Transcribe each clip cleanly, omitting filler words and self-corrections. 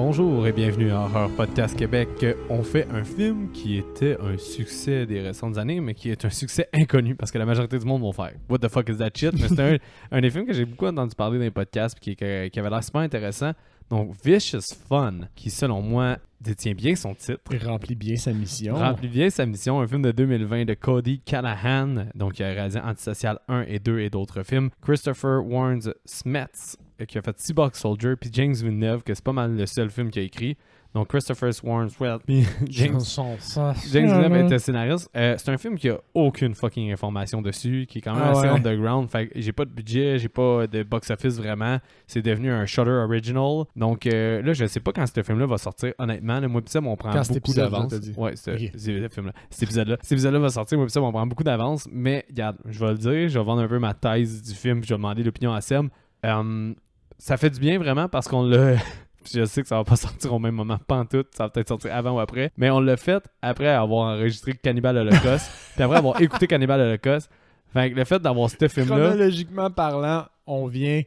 Bonjour et bienvenue à Horror Podcast Québec. On fait un film qui était un succès des récentes années, mais qui est un succès inconnu parce que la majorité du monde vont faire « What the fuck is that shit? » Mais c'est un des films que j'ai beaucoup entendu parler dans les podcasts et qui avait l'air super intéressant. Donc Vicious Fun, qui selon moi détient bien son titre. Il remplit bien sa mission. Remplit bien sa mission. Un film de 2020 de Cody Callahan, donc qui a réalisé Antisocial 1 et 2 et d'autres films. Christopher Warren Smets, qui a fait Seabox Soldier, puis James Villeneuve, que c'est pas mal le seul film qu'il a écrit. Donc Christopher Warren Smets, puis James Villeneuve était scénariste. C'est un film qui a aucune fucking information dessus, qui est quand même assez underground. Fait que j'ai pas de budget, j'ai pas de box-office vraiment. C'est devenu un Shudder Original. Donc là, je sais pas quand ce film-là va sortir. Honnêtement, là, moi pis ça, on prend beaucoup d'avance. Ouais, c'est film-là. Cet épisode-là va sortir. Moi pis ça, on prend beaucoup d'avance. Mais regarde, je vais le dire, je vais vendre un peu ma thèse du film, puis je vais demander l'opinion à Sam. Ça fait du bien vraiment parce qu'on l'a... Je sais que ça va pas sortir au même moment, pas en tout, ça va peut-être sortir avant ou après, mais on l'a fait après avoir enregistré Cannibal Holocaust, puis après avoir écouté Cannibal Holocaust. Fait que le fait d'avoir ce film-là... Chronologiquement parlant, on vient,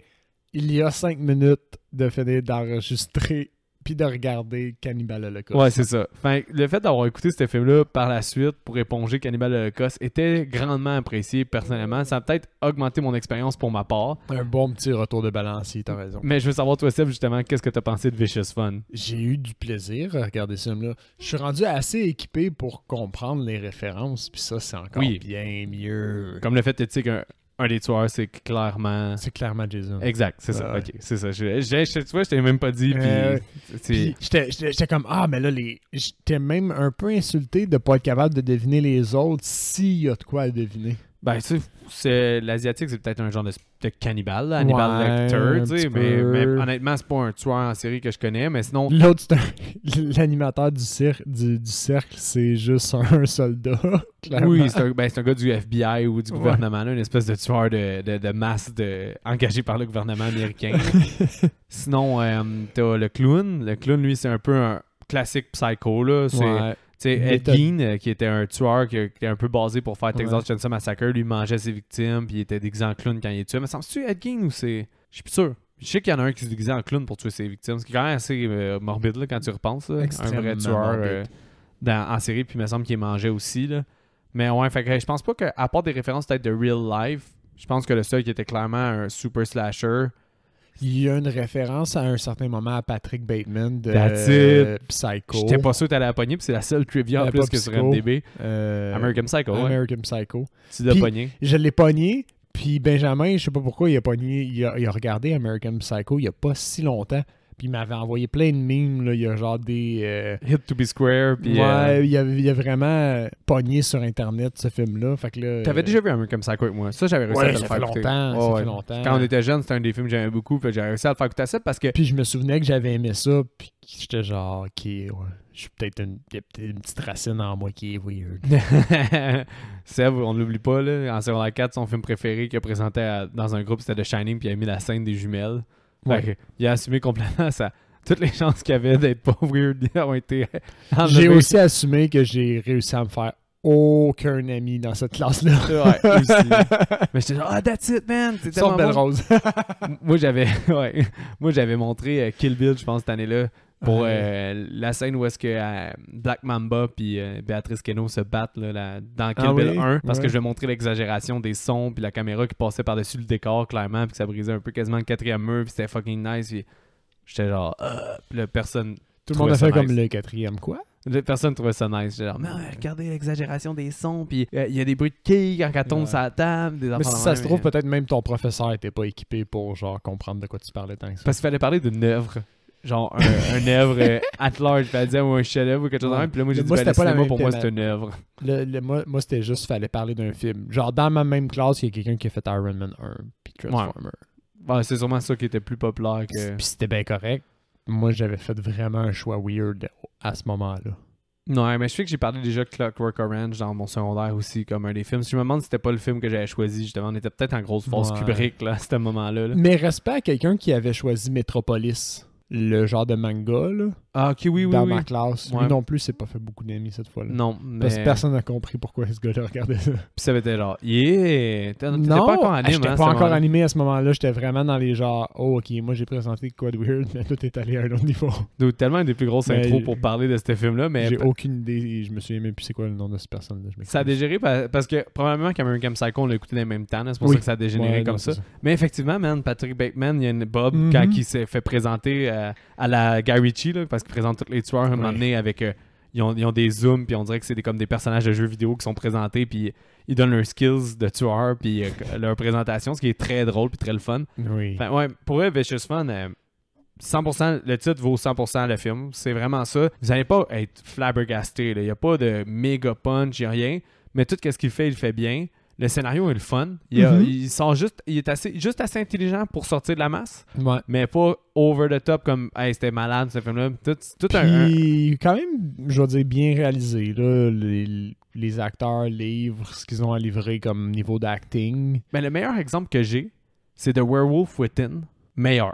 il y a 5 minutes de finir d'enregistrer puis de regarder Cannibal Holocaust. Ouais, c'est ça. Fait que le fait d'avoir écouté ce film-là par la suite pour éponger Cannibal Holocaust était grandement apprécié personnellement. Ça a peut-être augmenté mon expérience pour ma part. Un bon petit retour de balancier, t'as raison. Mais je veux savoir, toi, Seb, justement, qu'est-ce que t'as pensé de Vicious Fun? J'ai eu du plaisir à regarder ce film-là. Je suis rendu assez équipé pour comprendre les références, puis ça, c'est encore bien mieux. Comme le fait que tu sais qu'un des tueurs, c'est clairement... C'est clairement Jason. Exact, c'est ça. Ok, c'est ça. Tu vois, je t'avais même pas dit. Puis j'étais comme, mais là, j'étais même un peu insulté de pas être capable de deviner les autres s'il y a de quoi à deviner. Ben, tu sais, l'asiatique, c'est peut-être un genre de cannibale, là, Hannibal Lecter, tu sais, mais honnêtement, c'est pas un tueur en série que je connais, mais sinon... L'autre, l'animateur du cercle, c'est juste un soldat, clairement. Oui, c'est un gars du FBI ou du gouvernement, là, une espèce de tueur de masse engagé par le gouvernement américain. Sinon, t'as le clown. Le clown, lui, c'est un peu un classique psycho, là. C'est Ed Gein, qui était un tueur qui était un peu basé pour faire Texas Chainsaw Massacre, lui mangeait ses victimes, puis il était déguisé en clown quand il est tué. Mais semble-tu Ed Gein ou c'est... Je suis plus sûr. Je sais qu'il y en a un qui se déguisait en clown pour tuer ses victimes, ce qui est quand même assez morbide là, quand tu repenses. Là. Un vrai tueur en série, puis il me semble qu'il mangeait aussi. Là. Mais ouais, fait que je pense pas qu'à part des références peut-être de real life, je pense que le seul qui était clairement un super slasher... Il y a une référence à un certain moment à Patrick Bateman de Psycho. J'étais pas sûr que t'allais la pogner, puis c'est la seule trivia en plus que sur MDB. American Psycho. American Psycho. Tu l'as pogné. Je l'ai pogné, puis Benjamin, je sais pas pourquoi, il a regardé American Psycho il y a pas si longtemps. Puis il m'avait envoyé plein de memes, là. Il y a genre des... Hit to be square, puis... Ouais, il a vraiment pogné sur Internet, ce film-là. Fait que là... T'avais déjà vu American Psycho avec moi. Ça, j'avais réussi à te le faire écouter. Ça fait longtemps. Quand on était jeunes, c'était un des films que j'aimais beaucoup, puis j'avais réussi à le faire écouter à ça parce que... Puis je me souvenais que j'avais aimé ça, puis j'étais genre, OK, ouais, je suis peut-être une petite racine en moi qui est weird. Seb, on ne l'oublie pas, là. En secondaire 4, son film préféré qu'il a présenté dans un groupe, c'était The Shining, puis il a mis la scène des jumelles. Fait il a assumé complètement ça. Toutes les chances qu'il y avait d'être pas weird ont été enlevées. J'ai aussi assumé que j'ai réussi à me faire aucun ami dans cette classe-là. Ouais, aussi. Mais j'étais genre, that's it, man! C'est tellement belle rose. Moi, j'avais montré Kill Bill, je pense, cette année-là, pour la scène où est-ce que Black Mamba puis Béatrice Keno se battent là, dans Kill Bill 1, parce que je vais montrer l'exagération des sons, puis la caméra qui passait par-dessus le décor, clairement, puis que ça brisait un peu quasiment le 4e mur, puis c'était fucking nice, puis j'étais genre, puis là, personne... Tout le monde a fait comme le 4e, quoi? Personne trouvait ça nice. J'étais genre, mais regardez l'exagération des sons, puis il y a des bruits de quilles quand elle tombe sur la table. Mais si ça se trouve, peut-être même ton professeur était pas équipé pour genre comprendre de quoi tu parlais tant que ça. Parce qu'il fallait parler d'une œuvre. Genre un œuvre at large, il dire ou un chef-d'œuvre ou quelque chose de même. Puis là, moi, j'ai dit, le cinéma, pour moi, c'est une œuvre. Moi, c'était juste, fallait parler d'un film. Genre, dans ma même classe, il y a quelqu'un qui a fait Iron Man 1 puis Transformer. Ouais, c'est sûrement ça qui était plus populaire que... Puis c'était bien correct. Moi, j'avais fait vraiment un choix weird à ce moment-là. Non, mais je sais que j'ai parlé déjà de Clockwork Orange dans mon secondaire aussi, comme un des films. Je me demande si c'était pas le film que j'avais choisi, justement. On était peut-être en grosse force Kubrick, là, à ce moment-là. Mais respect à quelqu'un qui avait choisi Metropolis, le genre de manga, là. Ah, ok, oui, dans oui. ma classe. Ouais. Lui non plus, c'est pas fait beaucoup d'amis cette fois-là. Non, mais. Parce que personne n'a compris pourquoi ce gars-là regardait ça. Puis ça était genre, yeah! T'étais Non, pas encore anime, j'étais hein, pas à ce encore moment-là. animé à ce moment-là. J'étais vraiment dans les genres, oh, ok, moi j'ai présenté quoi de weird, mais tout est allé à un autre niveau. Donc, tellement une des plus grosses Mais intros pour parler de ce film-là, mais J'ai aucune idée, je me souviens même plus c'est quoi le nom de cette personne-là. Je m'excuse. ça a dégéré parce que probablement qu'American Psycho, on l'a écouté dans le même temps, là, c'est pour ça que ça a dégénéré Ouais, comme non, ça. c'est Mais effectivement, man, Patrick Bateman, il y a une Bob Mhm. quand il s'est fait présenter à la Guy Ritchie, là, parce qu'il présente tous les tueurs un moment donné avec. Ils ont des zooms, puis on dirait que c'est comme des personnages de jeux vidéo qui sont présentés, puis ils donnent leurs skills de tueurs, puis leur présentation, ce qui est très drôle, puis très le fun. Oui. Enfin, ouais, pour eux, Vicious Fun, 100%, le titre vaut 100% le film. C'est vraiment ça. Vous n'allez pas être flabbergasté. Il n'y a pas de méga punch, il n'y a rien. Mais tout ce qu'il fait, il le fait bien. Le scénario est le fun. Il sort il est juste assez intelligent pour sortir de la masse, Ouais. mais pas over the top comme hey, c'était malade ce film-là. Tout Puis, quand même, je vais dire, bien réalisé. Là, les acteurs livrent ce qu'ils ont à livrer comme niveau d'acting. Mais le meilleur exemple que j'ai, c'est The Werewolf Within. Meilleur.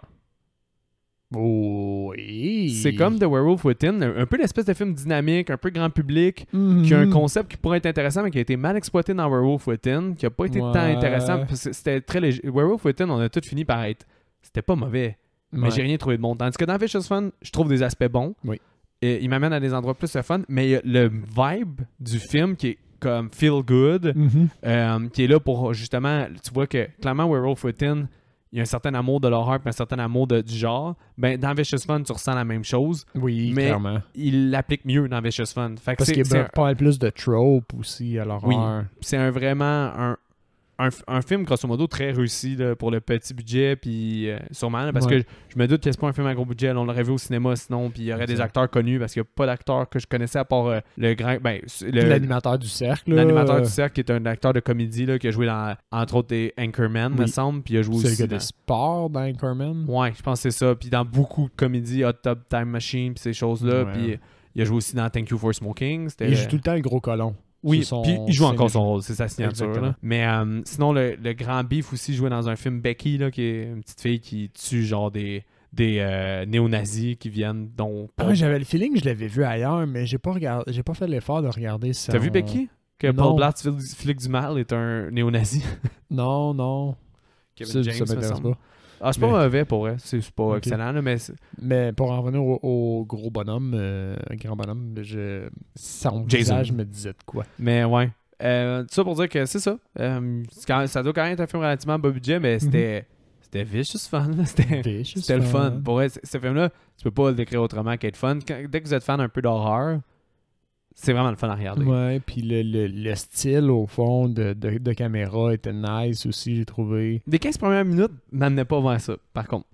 Oh, oui. C'est comme The Werewolf Within, un peu l'espèce de film dynamique, un peu grand public, Mhm. qui a un concept qui pourrait être intéressant, mais qui a été mal exploité dans Werewolf Within, qui a pas été tant Ouais. intéressant. Parce que c'était très léger. Werewolf Within, on a tout fini par être. C'était pas mauvais, mais Ouais. j'ai rien trouvé de bon. Tandis que dans Vicious Fun, je trouve des aspects bons. Oui. Et il m'amène à des endroits plus fun, mais il y a le vibe du film qui est comme feel good, Mhm. qui est là pour justement. Tu vois que clairement, Werewolf Within, il y a un certain amour de l'horreur et un certain amour du genre. Ben, dans Vicious Fun, tu ressens la même chose. Oui, Mais clairement. il l'applique mieux dans Vicious Fun. Fait que Parce qu'il y a pas mal plus de tropes aussi à l'horreur. c'est vraiment un film, grosso modo, très réussi là, pour le petit budget, puis sûrement, là, parce Ouais. que je me doute que c'est pas un film à gros budget. Là, on l'aurait vu au cinéma sinon, puis il y aurait des Exact. acteurs connus, parce qu'il n'y a pas d'acteur que je connaissais à part le grand... Ben, L'animateur du cercle. là, l'animateur du cercle, qui est un acteur de comédie, là, qui a joué dans, entre autres, des Anchorman, me Oui. semble, puis il a joué C'est le aussi gars dans... de sport dans Anchorman. Ouais, je pense que c'est ça. Puis dans beaucoup de comédies, Hot Tub Time Machine, puis ces choses-là. Ouais. Puis il a joué aussi dans Thank You for Smoking. Il joue tout le temps le gros colon. Oui, C'est son puis il joue encore son scénario. rôle, c'est sa signature. Exactement. Là. Mais sinon, le grand beef aussi jouait dans un film Becky, là, qui est une petite fille qui tue genre des néo-nazis qui viennent dont... Ah, j'avais le feeling que je l'avais vu ailleurs, mais j'ai pas fait l'effort de regarder ça. T'as vu Becky? Que Non. Paul Blart, flic du mal, est un néo-nazi. Non, non. Kevin James, ça me m'intéresse semble. pas. Ah, c'est pas Mais- mauvais pour vrai. C'est pas Ok. excellent, là, mais... Mais pour en revenir au gros bonhomme, grand bonhomme, son Jason. visage me disait de quoi. Mais ouais. Tout ça pour dire que c'est ça. Ça doit quand même être un film relativement bas budget, mais c'était vicious fun. Là. C'était le fun. Pour vrai, ce film-là, tu peux pas le décrire autrement qu'être fun. Dès que vous êtes fan un peu d'horreur, c'est vraiment le fun à regarder. Ouais, puis le style, au fond, de caméra était nice aussi, j'ai trouvé. Les 15 premières minutes m'amenaient pas vers ça, par contre.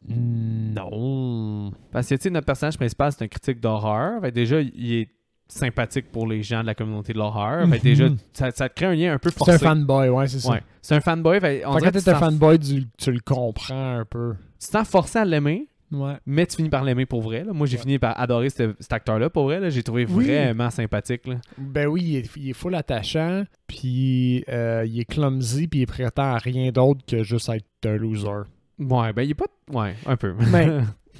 Non. Parce que, tu sais, notre personnage principal, c'est un critique d'horreur. Fait que déjà, il est sympathique pour les gens de la communauté de l'horreur. Fait que déjà, ça te crée un lien un peu forcé. C'est un fanboy, ouais, c'est ça. Ouais. C'est un fanboy. Fait, on Fait dirait quand que t'es un fanboy, tu le comprends un peu. tu te sens forcé à l'aimer, Ouais. mais tu finis par l'aimer pour vrai. Là. Moi, j'ai Ouais. fini par adorer cet acteur-là pour vrai. Là. J'ai trouvé Oui. vraiment sympathique. Là. Ben oui, il est full attachant, puis il est clumsy, puis il prétend à rien d'autre que juste être un loser. Ouais, ben il est pas... Ouais, un peu. Mais-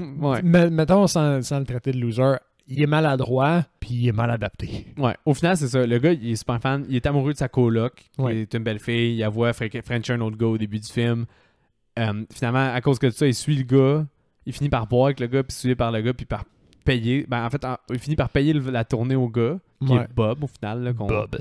ouais. Mais mettons, sans le traiter de loser, il est maladroit, puis il est mal adapté. Ouais, au final, c'est ça. Le gars, il est super fan. Il est amoureux de sa coloc, qui Ouais. est une belle fille. Il voit French un autre gars au début du film. Finalement, à cause de ça, il suit le gars. Il finit par boire avec le gars, puis suivi par le gars, puis par payer. Ben, en fait, il finit par payer la tournée au gars, qui Ouais. est Bob, au final. Là, Bob.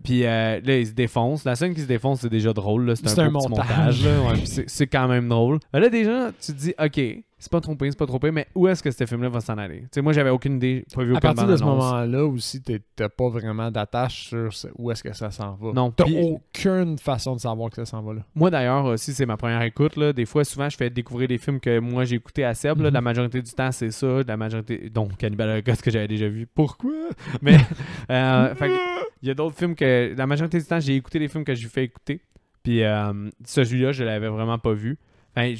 Puis là, il se défonce. La scène qui se défonce, c'est déjà drôle. Là. C'est un un beau petit montage. là. Ouais, puis c'est quand même drôle. Là, déjà, tu te dis, OK, c'est pas trompé, mais où est-ce que ce film-là va s'en aller? Tu sais, moi, j'avais aucune idée, pas vu À aucune partir de ce bande-annonce. moment-là aussi, t'as pas vraiment d'attache sur où est-ce que ça s'en va. Non, T'as puis- aucune façon de savoir que ça s'en va là. Moi, d'ailleurs, aussi, c'est ma première écoute. Là. Des fois, souvent, je fais découvrir des films que moi, j'ai écoutés à Seb. Là. Mhm. La majorité du temps, c'est ça. La majorité... Donc, Cannibal Holocaust que j'avais déjà vu. Pourquoi? Mais, fait que, il y a d'autres films que... La majorité du temps, j'ai écouté les films que j'ai fait écouter. Puis, celui-là, je l'avais vraiment pas vu. Enfin,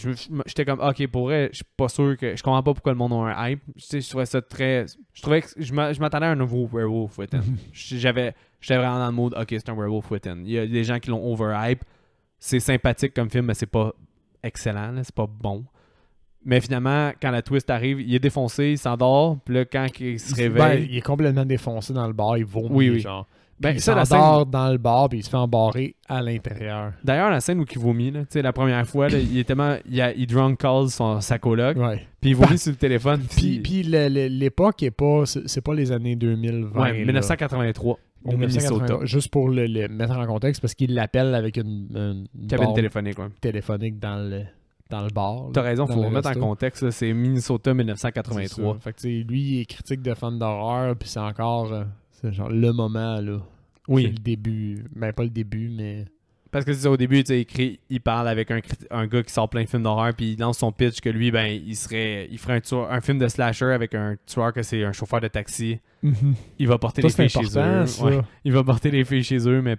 j'étais comme, OK, pour vrai, je suis pas sûr que... Je comprends pas pourquoi le monde a un hype. Tu sais, je trouvais ça très... Je trouvais que... Je m'attendais à un nouveau Werewolf Within. J'étais vraiment dans le mode, OK, c'est un Werewolf Within. Il y a des gens qui l'ont overhype. C'est sympathique comme film, mais c'est pas excellent, là, c'est pas bon. Mais finalement, quand la twist arrive, il est défoncé, il s'endort. Puis là, quand il se réveille... il est complètement défoncé dans le bar, il vomit, Oui. genre. Ben, Il ça, la s'endort scène... dans le bar, puis il se fait embarrer à l'intérieur. D'ailleurs, la scène où il vomit, là, tu sais, la première fois, là, il est tellement... Il drunk calls sa coloc, Ouais. puis il vomit sur le téléphone. Puis l'époque est pas... C'est pas les années 2020. Ouais, 1983, au 1980, Minnesota. juste pour le mettre en contexte, parce qu'il l'appelle avec une Cabine borne téléphonique, ouais. téléphonique dans le bar. T'as raison, dans faut le remettre en resto. contexte, là, c'est Minnesota C'est 1983. ça. Fait que, tu sais, lui, il est critique de films d'horreur, puis c'est encore c'est genre le moment, là. C'est Oui, le début. Ben, pas le début, mais... parce que c'est ça, au début, tu sais, il parle avec un gars qui sort plein de films d'horreur, puis il lance son pitch que lui, ben, il ferait un film de slasher avec un tueur que c'est un chauffeur de taxi. Il va porter Ça, les filles c'est chez important, eux. ça. Ouais. Il va porter les filles chez eux, mais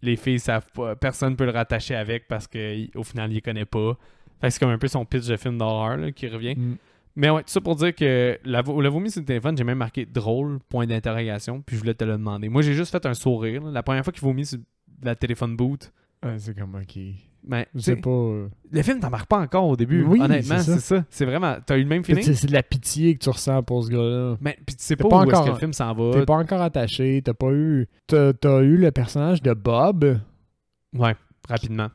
les filles savent pas. Personne peut le rattacher avec parce qu'au final, il les connaît pas. Fait que c'est comme un peu son pitch de film d'horreur là, qui revient. Mm. Mais ouais, tout ça pour dire que la vomi sur le téléphone, j'ai même marqué drôle, point d'interrogation, puis je voulais te le demander. Moi, j'ai juste fait un sourire. Là. La première fois qu'il vomit sur la téléphone boot, C'est comme, ok... ben, Je tu sais sais, pas... le film t'en marque pas encore au début. Oui, Honnêtement, c'est ça. c'est ça. C'est vraiment. T'as eu le même feeling? C'est de la pitié que tu ressens pour ce gars-là. Mais puis tu sais T'es pas pas où est-ce encore- que le film s'en va. T'es pas encore attaché, t'as pas eu... T'as eu le personnage de Bob, Ouais, rapidement.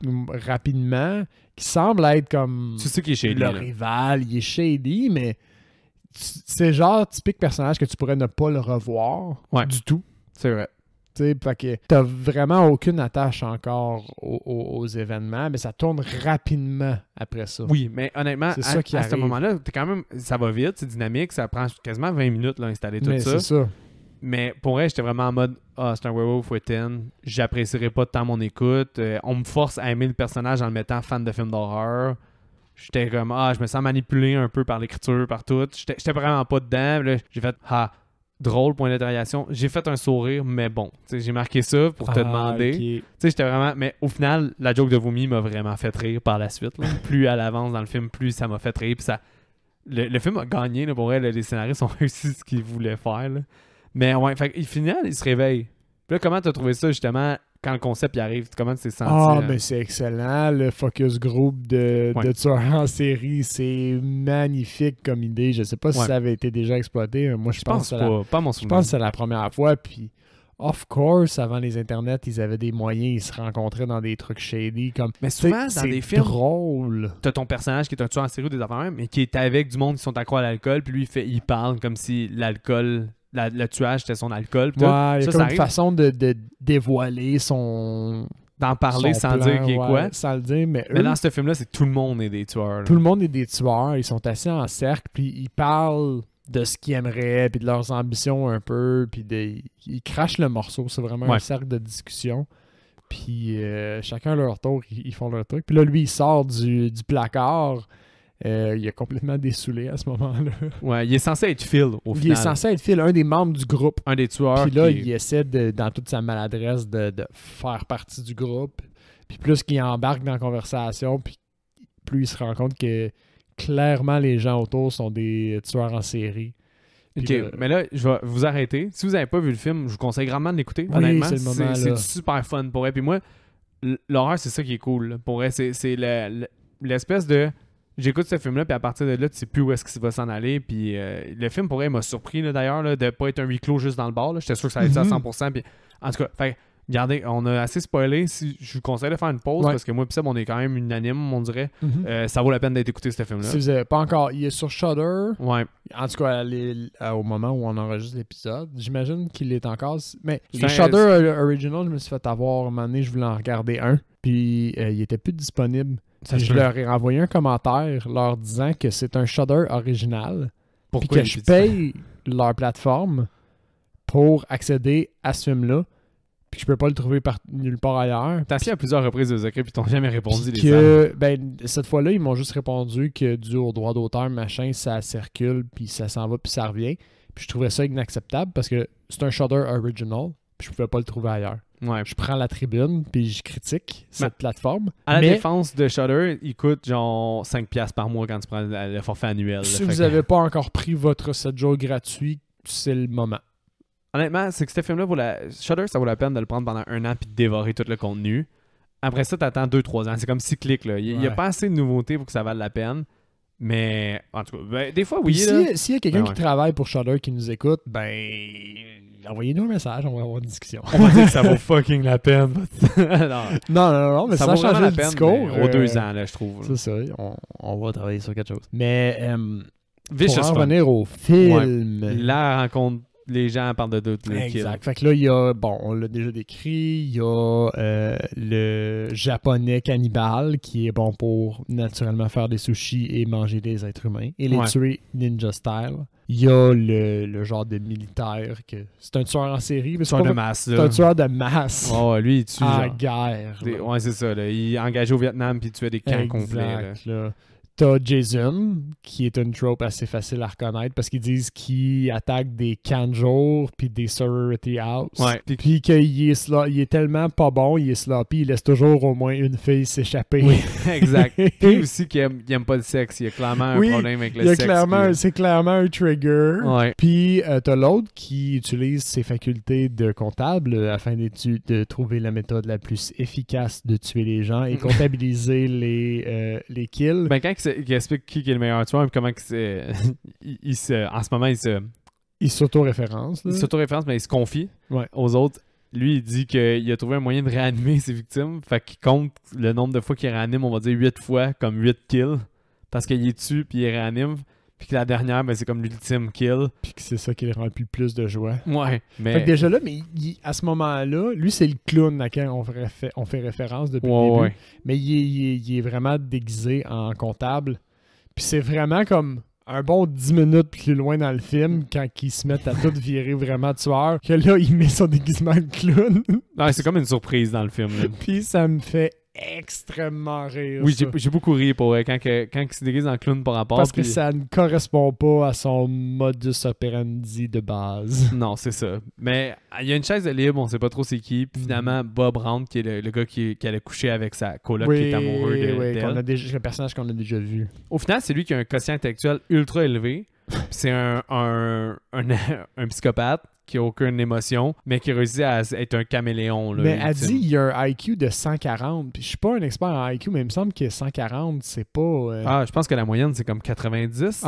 rapidement, qui semble être comme... C'est ça qui est shady. le là. rival, il est shady, mais c'est le genre typique personnage que tu pourrais ne pas le revoir Ouais. du tout. C'est vrai. Tu sais, fait que t'as vraiment aucune attache encore aux événements, mais ça tourne rapidement après ça. Oui, mais honnêtement, C'est ça qui à ce arrive. moment-là, t'es quand même, ça va vite, c'est dynamique, ça prend quasiment 20 minutes là, installer tout mais ça. c'est ça. Mais pour vrai, j'étais vraiment en mode c'est un werewolf within, j'apprécierais pas tant mon écoute. On me force à aimer le personnage en le mettant fan de films d'horreur. J'étais comme je me sens manipulé un peu par l'écriture, par tout. J'étais vraiment pas dedans. Là, j'ai fait drôle, point d'interrogation. J'ai fait un sourire, mais bon. Tu sais, j'ai marqué ça pour te demander. Ok. Tu sais, j'étais vraiment. Mais au final, la joke de vomi m'a vraiment fait rire par la suite. Là. Plus elle avance dans le film, plus ça m'a fait rire. Puis ça. Le film a gagné, là, pour vrai. Là, les scénaristes ont réussi ce qu'ils voulaient faire. Là. Mais ouais, fait au final, il se réveille. Puis là, comment t'as trouvé ça, justement, quand le concept y arrive? Comment tu t'es senti? Mais c'est excellent. Le focus group de tueurs en série, c'est magnifique comme idée. Je sais pas si ça avait été déjà exploité. Moi, je pense que pas mon je souvenir. pense que c'est la première fois. Puis, of course, avant les internets, ils avaient des moyens. Ils se rencontraient dans des trucs shady. Mais souvent, dans des films, drôle. t'as ton personnage qui est un tueur en série ou des affaires, mais qui est avec du monde qui sont accro à l'alcool. Puis lui, il parle comme si l'alcool... le tuage, c'était son alcool. Ouais, il y a ça comme une arrive façon de dévoiler son... d'en parler son sans plan, dire qui est ouais, quoi. sans le dire, mais eux, Mais dans ce film-là, c'est tout le monde est des tueurs. Là. tout le monde est des tueurs. Ils sont assis en cercle, puis ils parlent de ce qu'ils aimeraient, puis de leurs ambitions un peu, puis ils crachent le morceau. C'est vraiment un cercle de discussion. Puis chacun à leur tour, ils font leur truc. Puis là, lui, il sort du placard. Il est complètement dessoulé à ce moment-là. Ouais, il est censé être Phil, au final. Il est censé être Phil, un des membres du groupe. Un des tueurs. Puis là, il essaie, dans toute sa maladresse, de faire partie du groupe. Puis plus qu'il embarque dans la conversation, puis plus il se rend compte que clairement, les gens autour sont des tueurs en série. Ok, Puis mais là, je vais vous arrêter. Si vous n'avez pas vu le film, je vous conseille grandement de l'écouter. Oui, Honnêtement, c'est le moment, là. c'est super fun pour elle. Puis moi, l'horreur, c'est ça qui est cool. Là. Pour elle, c'est l'espèce de... J'écoute ce film-là, puis à partir de là, tu sais plus où est-ce qu'il va s'en aller. Puis le film, pour elle, m'a surpris, là, d'ailleurs, là, de pas être un huis clos juste dans le bar. J'étais sûr que ça allait être à 100%. Puis, en tout cas, fait, regardez, on a assez spoilé. Je vous conseille de faire une pause, parce que moi et Seb, on est quand même unanime, on dirait. Ça vaut la peine d'être écouté, ce film-là. Si vous n'avez pas encore... Il est sur Shudder. Ouais. En tout cas, au moment où on enregistre l'épisode. J'imagine qu'il est encore... Mais C'est les Shudder Original, je me suis fait avoir. Un moment donné, je voulais en regarder un. Puis il était plus disponible. Je leur ai renvoyé un commentaire leur disant que c'est un Shudder original. Puis que je paye leur plateforme pour accéder à ce film-là. Puis que je peux pas le trouver nulle part ailleurs. T'as essayé à plusieurs reprises de Zachary, puis t'ont jamais répondu. Cette fois-là, ils m'ont juste répondu que dû au droit d'auteur, machin, ça circule, puis ça s'en va, puis ça revient. Puis je trouvais ça inacceptable parce que c'est un Shudder original, puis je pouvais pas le trouver ailleurs. Ouais. Je prends la tribune, puis je critique cette plateforme. À la défense de Shudder, il coûte genre 5$ par mois quand tu prends le forfait annuel. Si vous n'avez pas encore pris votre 7 jours gratuit, c'est le moment. Honnêtement, c'est que ce film-là, Shudder, ça vaut la peine de le prendre pendant 1 an puis de dévorer tout le contenu. Après ça, t'attends 2-3 ans. C'est comme cyclique. Là. Il n'y a pas assez de nouveautés pour que ça vaille la peine. Mais, en tout cas, ben, des fois, oui. S'il y a quelqu'un Ben, qui travaille pour Shudder qui nous écoute, ben, envoyez-nous un message, on va avoir une discussion. On va dire que ça vaut fucking la peine. non, mais ça vaut change vraiment le la peine, discours. aux 2 ans, là, je trouve. C'est ça, on va travailler sur quelque chose. Mais, Vicious pour en Fun. revenir au film... La rencontre, les gens parlent de d'autres. Exact. Fait que là, il y a, bon, on l'a déjà décrit, il y a le japonais cannibale qui est bon pour naturellement faire des sushis et manger des êtres humains et les tuer ninja style. Il y a le genre de militaire que c'est un tueur en série. Mais c'est un tueur de masse. Oh, lui, il tue. En guerre. Ouais, c'est ça. Là. Il est engagé au Vietnam puis il tuait des camps complets. Là. T'as Jason, qui est une trope assez facile à reconnaître parce qu'ils disent qu'il attaque des camps de jour puis des sorority house. Ouais. Puis qu'il est, il est tellement pas bon, il est sloppy, il laisse toujours au moins une fille s'échapper. Oui, exact. Puis aussi qu'il aime pas le sexe. Il y a clairement un problème avec le sexe. C'est clairement un trigger. Ouais. Puis t'as l'autre qui utilise ses facultés de comptable afin de trouver la méthode la plus efficace de tuer les gens et comptabiliser les kills. Ben, quand il explique qui est le meilleur tueur et comment en ce moment, il s'auto-référence. Il s'auto-référence, mais il se confie aux autres. Lui, il dit qu'il a trouvé un moyen de réanimer ses victimes. Fait qu'il compte le nombre de fois qu'il réanime, on va dire 8 fois, comme 8 kills. Parce qu'il est tue puis il réanime. Puis que la dernière, ben, c'est comme l'ultime kill. Puis que c'est ça qui le remplit le plus de joie. Ouais. Mais... Fait que déjà là, mais à ce moment-là, lui, c'est le clown à qui on fait référence depuis le début. Ouais. Mais il est vraiment déguisé en comptable. Puis c'est vraiment comme un bon 10 minutes plus loin dans le film, quand ils se mettent à tout virer vraiment tueur, que là, il met son déguisement de clown. Non, c'est comme une surprise dans le film. Puis ça me fait extrêmement rire. Oui, j'ai beaucoup ri pour quand il se déguise en clown par rapport. Parce que ça ne correspond pas à son modus operandi de base. Non, c'est ça. Mais il y a une chaise de libre, on sait pas trop c'est qui. Puis finalement, Bob Round, qui est le gars qui allait coucher avec sa coloc qui est amoureux d'elle. Le personnage qu'on a déjà vu. Au final, c'est lui qui a un quotient intellectuel ultra élevé. C'est un psychopathe qui n'a aucune émotion, mais qui réussit à être un caméléon. Là, mais elle dit qu'il y a un IQ de 140. Puis je suis pas un expert en IQ, mais il me semble que 140, c'est pas... Ah, je pense que la moyenne, c'est comme 90.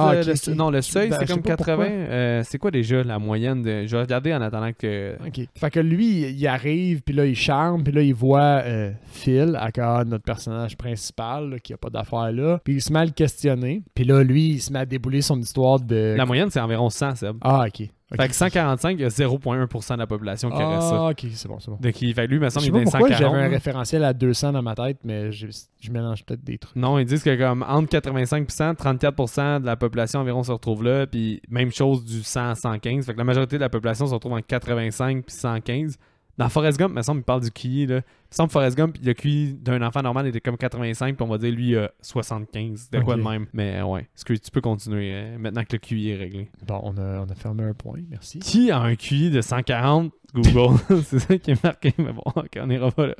Non, le seuil, c'est comme 80. C'est quoi déjà la moyenne? Je vais regarder en attendant que... OK. Fait que lui, il arrive, puis là, il charme, puis là, il voit Phil, aka notre personnage principal, là, qui a pas d'affaires là. Puis il se met à le questionner. Puis là, lui, il se met à débouler son histoire de... La moyenne, c'est environ 100, Seb. Ah, OK. Fait que 145, il y a 0,1% de la population qui aurait ça. Ah, ok, c'est bon. Donc, fait que lui, il me semble, je sais il est pas pourquoi 140. J'avais un référentiel à 200 dans ma tête, mais je mélange peut-être des trucs. Non, ils disent que comme entre 85%, 34% de la population environ se retrouve là, puis même chose du 100 à 115. Fait que la majorité de la population se retrouve entre 85 puis 115. Dans Forrest Gump, il me semble, il parle du QI. Là. Il me semble Forrest Gump, le QI d'un enfant normal était comme 85, puis on va dire lui 75. De quoi de même. Mais ouais, est-ce que tu peux continuer maintenant que le QI est réglé? Bon, on a fermé un point, merci. Qui a un QI de 140? Google. C'est ça qui est marqué, mais bon, ok, on n'ira pas là.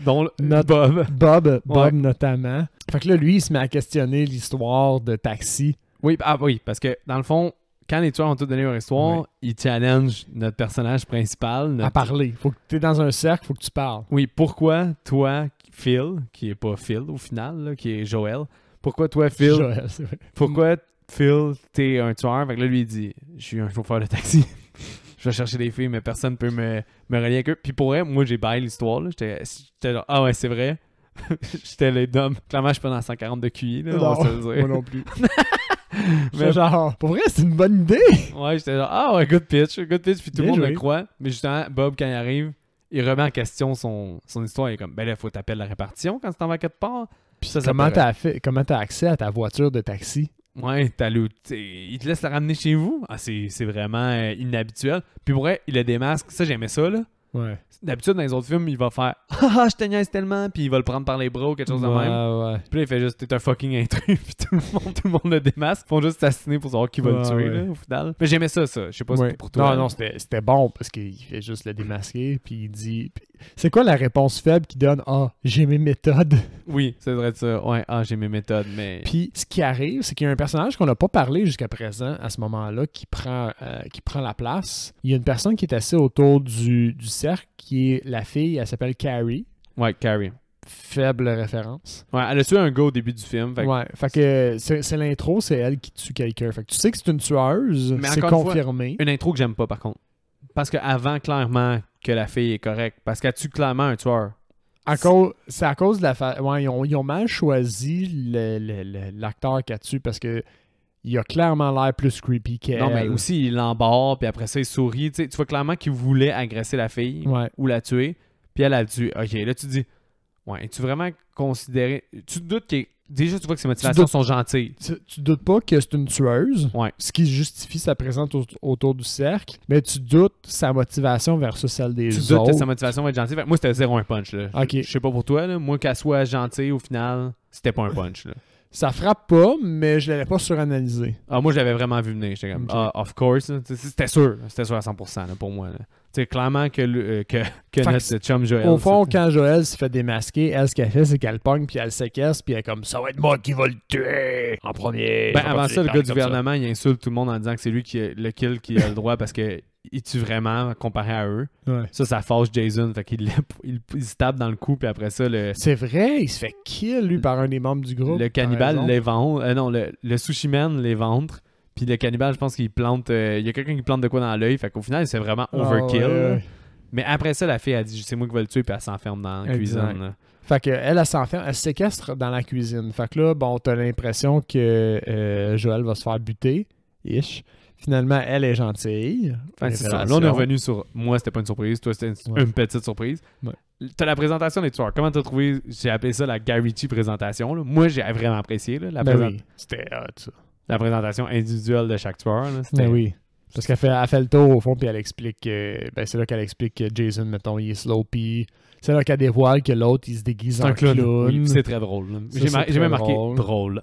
Dont Bob notamment. Fait que là, lui, il se met à questionner l'histoire de Taxi. Oui, parce que dans le fond, quand les tueurs ont tout donné leur histoire, ils challengent notre personnage principal. À parler. Faut que tu es dans un cercle, faut que tu parles. Oui, pourquoi toi, Phil, qui est pas Phil au final, là, qui est Joel, pourquoi toi, Phil, Joel, c'est vrai. Pourquoi Phil, t'es un tueur? Fait que là, lui, il dit, je suis un chauffeur de taxi. Je vais chercher des filles, mais personne peut me relier avec eux. Puis pour elle, moi, j'ai baillé l'histoire. Là. J'étais là, ah ouais, c'est vrai. J'étais les dumb. Clairement, je suis pas dans 140 de QI. Là, non, on va se le dire. Moi non plus. Mais genre, pour vrai, c'est une bonne idée. Ouais, j'étais genre, ah ouais, good pitch. Puis tout le monde le croit. Mais justement, Bob, quand il arrive, il remet en question son histoire. Il est comme, ben là, il faut t'appeler la répartition quand tu t'en vas quelque part. Puis ça, comment t'as accès à ta voiture de taxi? Ouais, il te laisse la ramener chez vous. Ah, c'est vraiment inhabituel. Puis pour vrai, il a des masques. Ça, j'aimais ça, là. Ouais. D'habitude, dans les autres films, il va faire « Ah, je te niaise tellement » puis il va le prendre par les bras ou quelque chose de même. Ouais. Puis là, il fait juste « T'es un fucking intrus » puis tout le monde le démasque. Ils font juste s'assassiner pour savoir qui va le tuer, là, au final. Mais j'aimais ça. Je sais pas si c'est pour toi. Non, c'était bon parce qu'il fait juste le démasquer puis il dit... C'est quoi la réponse faible qu'il donne? Ah, j'ai mes méthodes. Oui, c'est vrai de ça. Ouais, j'ai mes méthodes, mais... Puis ce qui arrive, c'est qu'il y a un personnage qu'on n'a pas parlé jusqu'à présent, à ce moment-là, qui prend la place. Il y a une personne qui est assise autour du cercle, qui est la fille, elle s'appelle Carrie. Ouais, Carrie. faible référence. Ouais, elle a tué un gars au début du film. Fait que c'est l'intro, c'est elle qui tue quelqu'un. Fait que tu sais que c'est une tueuse, c'est confirmé. Une intro que j'aime pas, par contre. Parce qu'avant, clairement, que la fille est correcte. Parce qu'elle tue clairement un tueur. C'est à cause de la... Ouais, ils ont mal choisi l'acteur qui a tué parce que il a clairement l'air plus creepy qu'elle. Non, mais aussi, il l'embarre, puis après ça, il sourit. Tu vois clairement qu'il voulait agresser la fille ou la tuer, puis elle a tué. OK, là, tu te dis, ouais, es-tu vraiment considéré... Tu te doutes que... Déjà, tu vois que ses motivations sont gentilles. Tu doutes pas que c'est une tueuse, ce qui justifie sa présence autour du cercle, mais tu doutes sa motivation versus celle des autres. Tu doutes que sa motivation va être gentille. Moi, c'était 0 un punch. Là. Okay. Je sais pas pour toi, là. Moi, qu'elle soit gentille, au final, c'était pas un punch. Là. Ça frappe pas, mais je l'avais pas suranalysé. Moi, je l'avais vraiment vu venir. J'étais comme, of course. C'était sûr. C'était sûr à 100% là, pour moi. C'est clairement que notre chum Joël. Au fond, quand Joël se fait démasquer, elle, ce qu'elle fait, c'est qu'elle pogne, puis elle séquestre, puis elle est comme, ça va être moi qui va le tuer en premier. Avant ça, le gars du gouvernement, il insulte tout le monde en disant que c'est lui le kill qui a le droit parce que il tue vraiment comparé à eux. Ouais. Ça fâche Jason. Fait qu'il se tape dans le cou, puis après ça, c'est vrai, il se fait kill, lui, par un des membres du groupe. Le cannibale les ventre. Non, le sushi man les ventre. Puis le cannibale, je pense qu'il plante... il y a quelqu'un qui plante de quoi dans l'œil. Fait qu'au final, c'est vraiment overkill. Ouais. Mais après ça, la fille a dit « C'est moi qui vais le tuer » puis elle s'enferme dans la cuisine. Là. Fait qu'elle, elle s'enferme, elle se séquestre dans la cuisine. Fait que là, bon, t'as l'impression que Joël va se faire buter. Ish. Finalement, elle est gentille. C'est ça. Là, on est revenu sur... Moi, c'était pas une surprise. Toi, c'était une petite surprise. Ouais. T'as la présentation des tueurs. Comment t'as trouvé... J'ai appelé ça la Guy Ritchie présentation. Là. Moi, j'ai vraiment apprécié. Là, oui. C'était hot, ça. La présentation individuelle de chaque tueur. Là, mais oui. Parce qu'elle fait le tour au fond, puis elle explique c'est là qu'elle explique que Jason, mettons, il est sloppy. C'est là qu'elle dévoile que l'autre, il se déguise en clown. Oui, c'est très drôle. J'ai même marqué drôle.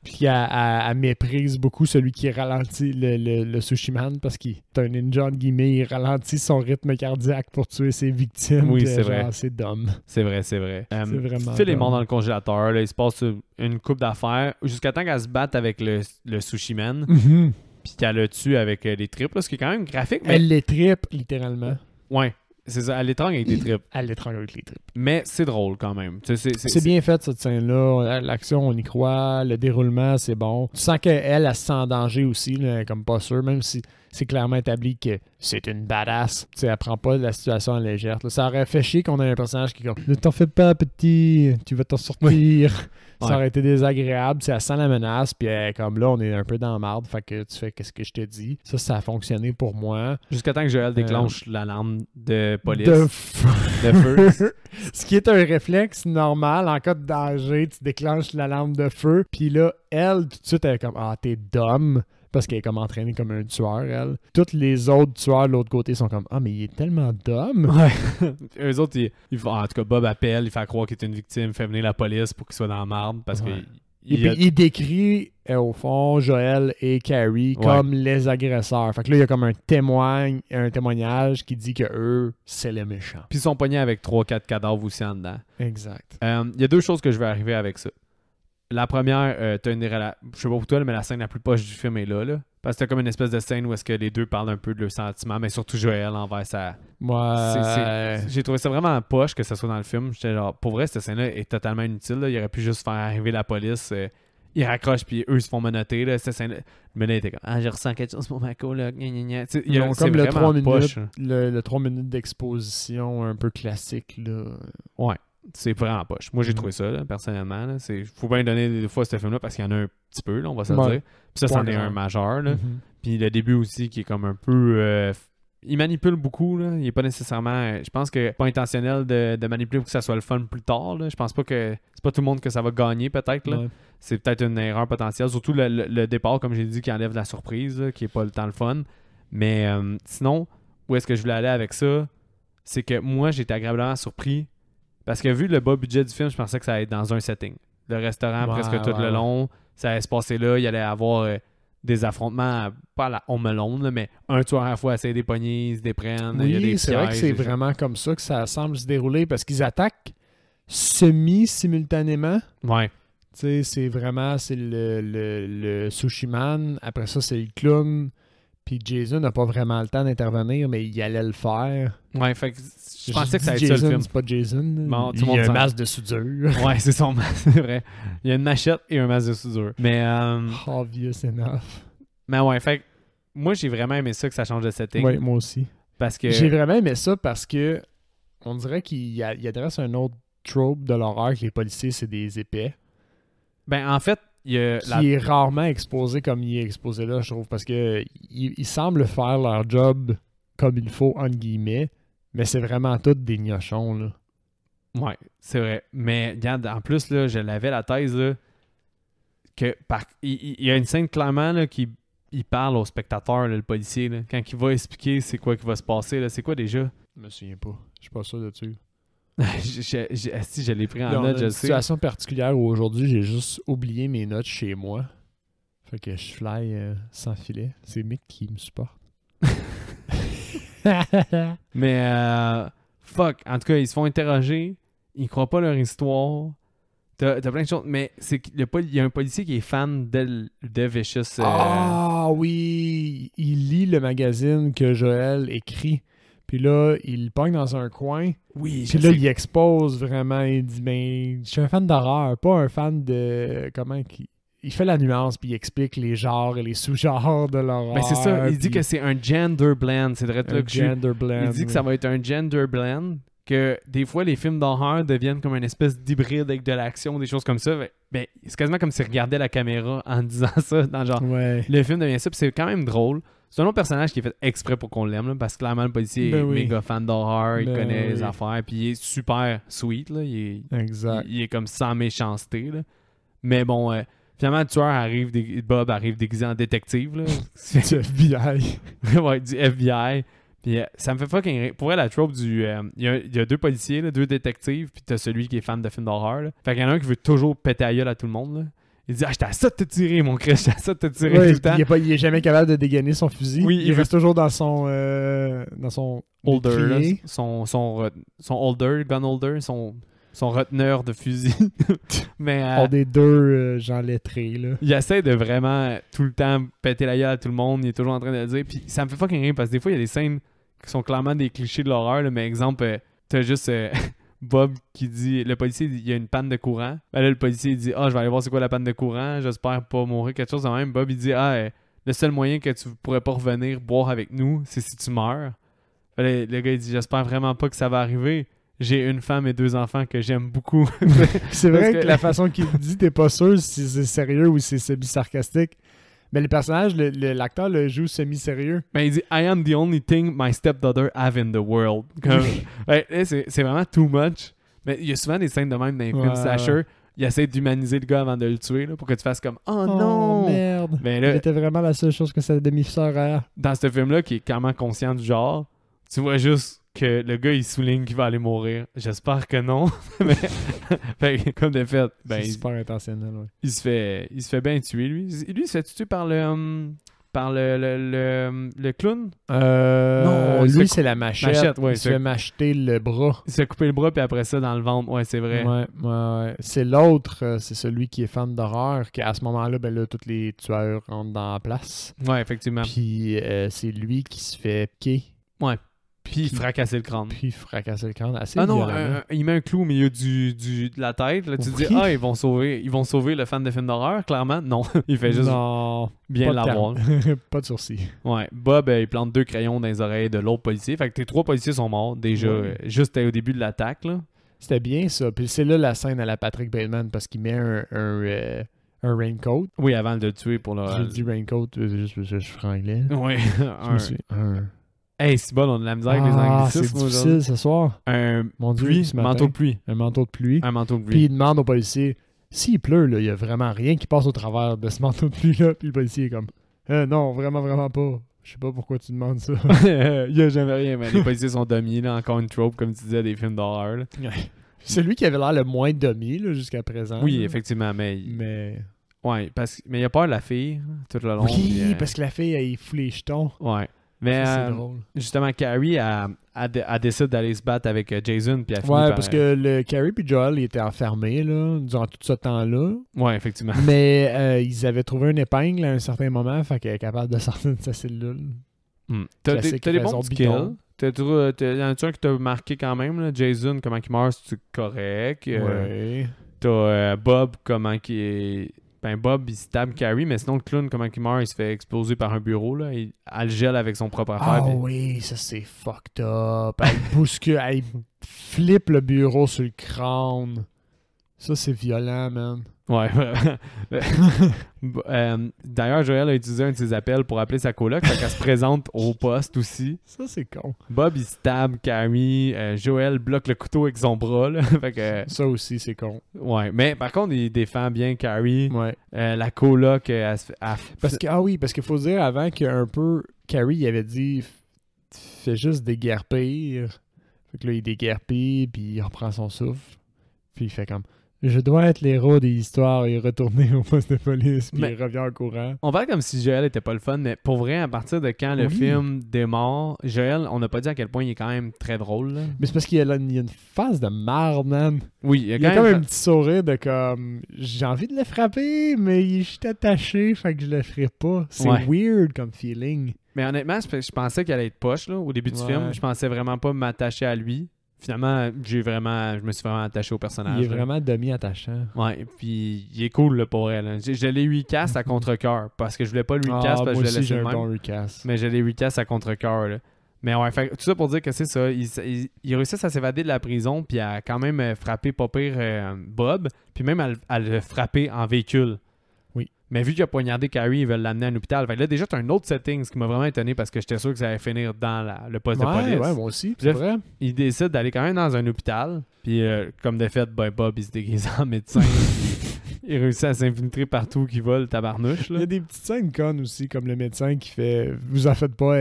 Puis elle méprise beaucoup celui qui ralentit le sushi man parce qu'il est un ninja, entre guillemets, il ralentit son rythme cardiaque pour tuer ses victimes. Oui, c'est vrai. C'est dumb. C'est vrai. C'est vraiment Phil est mort dans le congélateur. Là, il se passe une coupe d'affaires jusqu'à temps qu'elle se batte avec le sushi man. Mm-hmm. Puis qu'elle le tue avec les tripes, là, ce qui est quand même graphique. Mais... Elle les tripe, littéralement. Ouais. C'est ça, elle l'étrangle avec des tripes. Elle l'étrangle avec les tripes. Mais c'est drôle quand même. C'est bien fait, cette scène-là. L'action, on y croit. Le déroulement, c'est bon. Tu sens qu'elle, elle se sent en danger aussi, là, comme pas sûr, même si c'est clairement établi que c'est une badass. T'sais, elle prend pas la situation à légère. Là. Ça aurait fait chier qu'on ait un personnage qui est comme « Ne t'en fais pas, petit. Tu vas t'en sortir. » Ça aurait été désagréable. Elle sent la menace, puis comme là, on est un peu dans la marde. Fait que tu fais qu'est-ce que je te dis. Ça a fonctionné pour moi. Jusqu'à temps que Joël déclenche l'alarme de police. De feu. Ce qui est un réflexe normal. En cas de danger, tu déclenches l'alarme de feu. Puis là, elle, tout de suite, elle est comme « Ah, t'es dumb. » Parce qu'elle est comme entraînée comme un tueur, elle. Tous les autres tueurs de l'autre côté sont comme « Ah, mais il est tellement dumb. » Ouais. Eux autres, en tout cas, Bob appelle, il fait croire qu'il est une victime, fait venir la police pour qu'il soit dans la marde parce que... Il décrit, au fond, Joël et Carrie comme les agresseurs. Fait que là, il y a comme un témoignage qui dit que eux, c'est les méchants. Puis ils sont pognés avec 3-4 cadavres aussi en dedans. Exact. Il y a deux choses que je vais arriver avec ça. La première, t'as je sais pas pour toi, mais la scène la plus poche du film est là. Parce que t'as comme une espèce de scène où est-ce que les deux parlent un peu de leurs sentiments, mais surtout Joël envers sa... J'ai trouvé ça vraiment poche que ça soit dans le film. J'étais genre, pour vrai, cette scène-là est totalement inutile. Là. Il aurait pu juste faire arriver la police. Ils raccrochent, puis eux se font menotter. Là. Cette scène-là, mais là, il était comme, je ressens quelque chose pour ma coloc. Ils ont comme le 3 minutes, le 3 minutes d'exposition un peu classique. Là. Ouais. C'est vraiment poche. Moi, j'ai trouvé ça, là, personnellement. Là. Faut bien donner des fois ce film-là parce qu'il y en a un petit peu, là, on va se le dire. Puis ça, c'en est un majeur. Là. Puis le début aussi, qui est comme un peu... il manipule beaucoup. Là. Il est pas nécessairement... je pense que c'est pas intentionnel de manipuler pour que ça soit le fun plus tard. Là. Je pense pas que... C'est pas tout le monde que ça va gagner, peut-être. Là. C'est peut-être une erreur potentielle. Surtout le départ, comme j'ai dit, qui enlève la surprise, là, qui est pas le temps le fun. Mais sinon, où est-ce que je voulais aller avec ça? C'est que moi, j'étais agréablement surpris. Parce que vu le bas budget du film, je pensais que ça allait être dans un setting. Le restaurant, presque tout le long, ça allait se passer là. Il allait avoir des affrontements, pas à la Home Alone, là, mais un tueur à la fois essayer des poignées, ils se déprennent. Oui, il y a des c'est vrai que c'est vraiment comme ça que ça semble se dérouler parce qu'ils attaquent semi-simultanément. Ouais. Tu sais, c'est vraiment le sushi man. Après ça, c'est le clown. Puis Jason n'a pas vraiment le temps d'intervenir, mais il allait le faire. Ouais, fait que je pensais que ça allait être ça Jason, le film. c'est pas Jason. Bon, Il y a un masque de soudure. Ouais, c'est son masque, c'est vrai. Il y a une machette et un masque de soudure. Mais, Obvious enough. mais ouais, fait que moi, j'ai vraiment aimé ça que ça change de setting. Ouais, moi aussi. Parce que... J'ai vraiment aimé ça parce que on dirait qu'il adresse un autre trope de l'horreur que les policiers, c'est des épais. Ben, en fait, il y a... Qui est rarement exposé comme il est exposé là, je trouve. Parce que ils semblent faire leur job comme il faut, entre guillemets. Mais c'est vraiment tous des gnochons, là. Ouais, c'est vrai. Mais regarde, en plus, là, je l'avais la thèse, là, que il y a une scène clairement là, qui il parle au spectateur, là, le policier, là, quand il va expliquer c'est quoi qui va se passer. Là. C'est quoi déjà? Je me souviens pas. Je suis pas sûr de dessus. Si je l'ai pris en Là, note, je une sais. situation particulière où aujourd'hui, j'ai juste oublié mes notes chez moi. Fait que je fly sans filet. C'est Mick qui me supporte. Mais fuck, en tout cas, ils se font interroger, ils croient pas leur histoire. T'as plein de choses, mais c'est qu'il y a un policier qui est fan de Vicious. Ah oui, il lit le magazine que Joël écrit. Puis là, il le pogne dans un coin. Oui, puis là, il expose vraiment. Il dit, ben, je suis un fan d'horreur, pas un fan de... Il fait la nuance, puis il explique les genres et les sous-genres de l'horreur. Ben c'est ça, il dit que c'est un gender blend. C'est vrai là que gender blend. Il dit que ça va être un gender blend. Que des fois, les films d'horreur deviennent comme une espèce d'hybride avec de l'action, des choses comme ça. Ben, c'est quasiment comme s'il regardait la caméra en disant ça. Dans genre, le film devient ça, puis c'est quand même drôle. C'est un autre personnage qui est fait exprès pour qu'on l'aime, là, parce que clairement, le policier est méga fan d'horreur, il connaît les affaires, puis il est super sweet. Là, exact. Il est comme sans méchanceté. Là. Mais bon, finalement, le tueur arrive, Bob arrive déguisé en détective. Là. Du FBI. Ouais, du FBI. Puis ça me fait fucking rire. Pour elle, la trope du... Il y a deux policiers, là, deux détectives, puis t'as celui qui est fan de films d'horreur. Là. Fait qu'il y en a un qui veut toujours péter à gueule à tout le monde. Là. Il dit « Ah, j'étais à ça de te tirer, mon Christ, j'étais à ça de te tirer tout le temps. » Il est jamais capable de dégainer son fusil. Oui, il reste toujours dans son holder, là, son holder, gun holder, son reteneur de fusil. Mais on est deux gens lettrés, là. Il essaie de vraiment tout le temps péter la gueule à tout le monde. Il est toujours en train de le dire. Puis ça me fait fucking rire parce que des fois, il y a des scènes qui sont clairement des clichés de l'horreur. Là, mais exemple, t'as juste Bob qui dit... Le policier, il y a une panne de courant. Ben là, le policier, il dit « Ah, je vais aller voir c'est quoi la panne de courant. J'espère pas mourir. » Quelque chose de même. Bob, il dit « Ah, le seul moyen que tu pourrais pas revenir boire avec nous, c'est si tu meurs. » Le gars, il dit « J'espère vraiment pas que ça va arriver. J'ai une femme et 2 enfants que j'aime beaucoup. » C'est vrai que la façon qu'il dit, t'es pas sûr si c'est sérieux ou si c'est semi-sarcastique. Mais le personnage, l'acteur le joue semi-sérieux. Ben, il dit « I am the only thing my stepdaughter have in the world. » c'est vraiment too much. Mais il y a souvent des scènes de même dans les films slasher. Il essaie d'humaniser le gars avant de le tuer là, pour que tu fasses comme « Oh non! » Merde! Ben, là, c'était vraiment la seule chose que sa demi-sœur a. Dans ce film-là, qui est clairement conscient du genre, tu vois juste que le gars, il souligne qu'il va aller mourir. J'espère que non. Mais fait, comme de fait, ben, c'est super intentionnel, ouais. Il se fait bien tuer, lui. Lui, il se fait tuer par le clown? Non, lui, c'est la machette. Ouais, il se fait m'acheter le bras. Il se fait couper le bras, puis après ça, dans le ventre. Ouais, c'est vrai. Ouais. C'est l'autre, c'est celui qui est fan d'horreur, qu'à ce moment-là, ben là, tous les tueurs rentrent dans la place. Ouais, effectivement. Puis c'est lui qui se fait piquer. Ouais. Puis fracasser le crâne. Assez non, violemment. il met un clou au milieu de la tête. Là, tu te dis, ils vont sauver le fan de film d'horreur, clairement. Non, il fait juste bien l'avoir. Pas de sourcils. Ouais, Bob, il plante 2 crayons dans les oreilles de l'autre policier. Fait que tes 3 policiers sont morts déjà, juste au début de l'attaque. Là. C'était bien ça. Puis c'est là la scène à la Patrick Bateman parce qu'il met un raincoat. Oui, avant de le tuer pour le... J'ai dit raincoat, je suis franglais. Oui, un... Hey, c'est bon, on a de la misère avec les anglicismes. C'est difficile ce soir. Mon Dieu, manteau de pluie. Un manteau de pluie. Un manteau de pluie. Puis il demande au policier, s'il pleut, il n'y a vraiment rien qui passe au travers de ce manteau de pluie-là. Puis le policier est comme, non, vraiment, vraiment pas. Je sais pas pourquoi tu demandes ça. Il n'y a jamais rien, mais les policiers sont dummies, là, encore une trope, comme tu disais, des films d'horreur. C'est lui qui avait l'air le moins dummy jusqu'à présent. Oui, là. effectivement, mais... Ouais, mais il a peur de la fille tout le long. Oui, parce que la fille, elle fout les jetons. Ouais. Mais c'est drôle. justement, Carrie, elle décide d'aller se battre avec Jason. Puis elle finit Ouais, par, parce que le Carrie et Joel ils étaient enfermés là, durant tout ce temps-là. Ouais, effectivement. Mais ils avaient trouvé une épingle à un certain moment, fait qu'elle est capable de sortir de sa cellule. T'as Classique des bons raison skills. bidon. Y en a un qui t'a marqué quand même, là? Jason, comment il meurt, c'est correct. Ouais. T'as Bob, comment qui est... Ben Bob, il stab Carrie, mais sinon le clown, comment il meurt, il se fait exploser par un bureau, là. Elle le gèle avec son propre affaire. Ah puis- oui, ça c'est fucked up. Elle bouscule, elle flippe le bureau sur le crâne. Ça c'est violent, man. Ouais, vraiment. D'ailleurs, Joël a utilisé un de ses appels pour appeler sa coloc, fait qu'elle se présente au poste aussi. Ça c'est con. Bob, il stab Carrie. Joël bloque le couteau avec son bras, là. Fait que... Ça aussi c'est con. Ouais, mais par contre, il défend bien Carrie. Ouais. La coloc, elle se fait... Parce qu'il faut dire avant qu'un peu Carrie il avait dit fais juste déguerpir. Fait que là il déguerpit puis il reprend son souffle. Puis il fait comme je dois être l'héros des histoires et retourner au poste de police. Puis il revient en courant. On parle comme si Joël était pas le fun, mais pour vrai, à partir de quand le film démarre, Joël, on n'a pas dit à quel point il est quand même très drôle. Là. Mais c'est parce qu'il y a une face de marde, man. Oui, Il y a quand même un petit sourire de comme j'ai envie de le frapper, mais je suis attaché, fait que je le ferai pas. C'est weird comme feeling. Mais honnêtement, je pensais qu'il allait être poche là, au début du film. Je pensais vraiment pas m'attacher à lui. Finalement, je me suis vraiment attaché au personnage. Il est vraiment demi-attachant. Ouais, puis il est cool là, pour elle. Je l'ai recast à contre-cœur parce que je voulais pas le recast parce que je l'ai laissé le même. Bon recast. Mais je l'ai recast à contre-cœur. Là. Mais ouais, fait, tout ça pour dire que c'est ça. Il réussit à s'évader de la prison puis à quand même frapper pas pire Bob, puis même à le frapper en véhicule. Oui. Mais vu qu'il a poignardé Carrie, ils veulent l'amener à un hôpital. Fait que là, déjà, t'as un autre setting, ce qui m'a vraiment étonné parce que j'étais sûr que ça allait finir dans le poste de police. Ouais, moi aussi, c'est vrai. Il décide d'aller quand même dans un hôpital. Puis, comme de fait, Bob, il se déguise en médecin. Il réussit à s'infiltrer partout qu'il va, le tabarnouche. Là. Il y a des petites scènes connes aussi, comme le médecin qui fait « Vous en faites pas,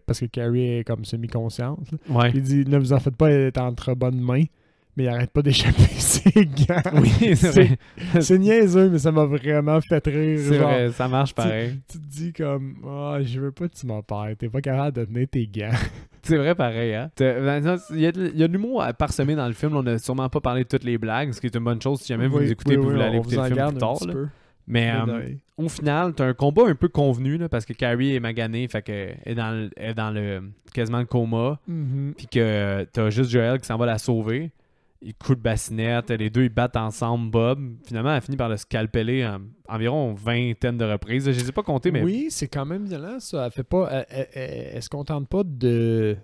parce que Carrie est comme semi-consciente. » Ouais. Il dit « Ne vous en faites pas, elle est entre bonnes mains. » Mais il arrête pas d'échapper ses gants. Oui, c'est vrai. C'est niaiseux, mais ça m'a vraiment fait rire. C'est genre, vrai, ça marche pareil. Tu te dis comme je veux pas que tu m'en perds. T'es pas capable de tenir tes gants. C'est vrai pareil, hein? Il y a de l'humour parsemé dans le film. On n'a sûrement pas parlé de toutes les blagues, ce qui est une bonne chose si jamais vous écoutez et vous voulez aller écouter le film plus tard. Là. Mais au final, t'as un combat un peu convenu là, parce que Carrie est maganée, fait qu'elle est dans le quasiment le coma. Puis que t'as juste Joel qui s'en va la sauver. Il coup de bassinette, les deux ils battent ensemble Bob. Finalement, elle finit par le scalpeller environ vingtaine de reprises. Je les ai pas comptées, mais... Oui, c'est quand même violent, ça. Elle fait pas... Elle se contente pas de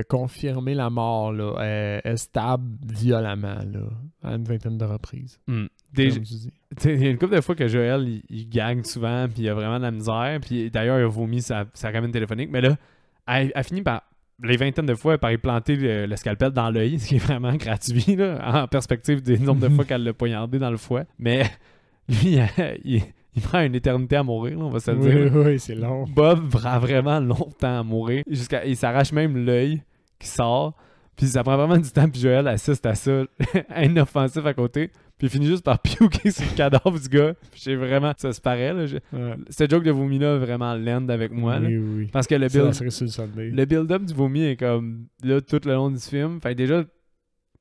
confirmer la mort, là. Elle stab violemment, là, à une vingtaine de reprises. Comme tu dis. Il y a une couple de fois que Joël, il gagne souvent, puis il a vraiment de la misère. Puis d'ailleurs, il a vomi sa cabine téléphonique. Mais là, elle finit par... les vingtaines de fois par y planter le scalpel dans l'œil, ce qui est vraiment gratuit là, en perspective des nombres de fois qu'elle l'a poignardé dans le foie. Mais lui, il prend une éternité à mourir, là, on va se le dire. Oui, c'est long. Bob prend vraiment longtemps à mourir. Il s'arrache même l'œil qui sort. Puis ça prend vraiment du temps. Puis Joël assiste à ça, inoffensif à côté. Puis il finit juste par piouquer sur le cadavre du gars. Puis j'ai vraiment... Ça se paraît, là. Cette joke de vomi-là vraiment land avec moi. Là. Oui. Parce que le build-up du vomi est comme là tout le long du film. Fait que déjà,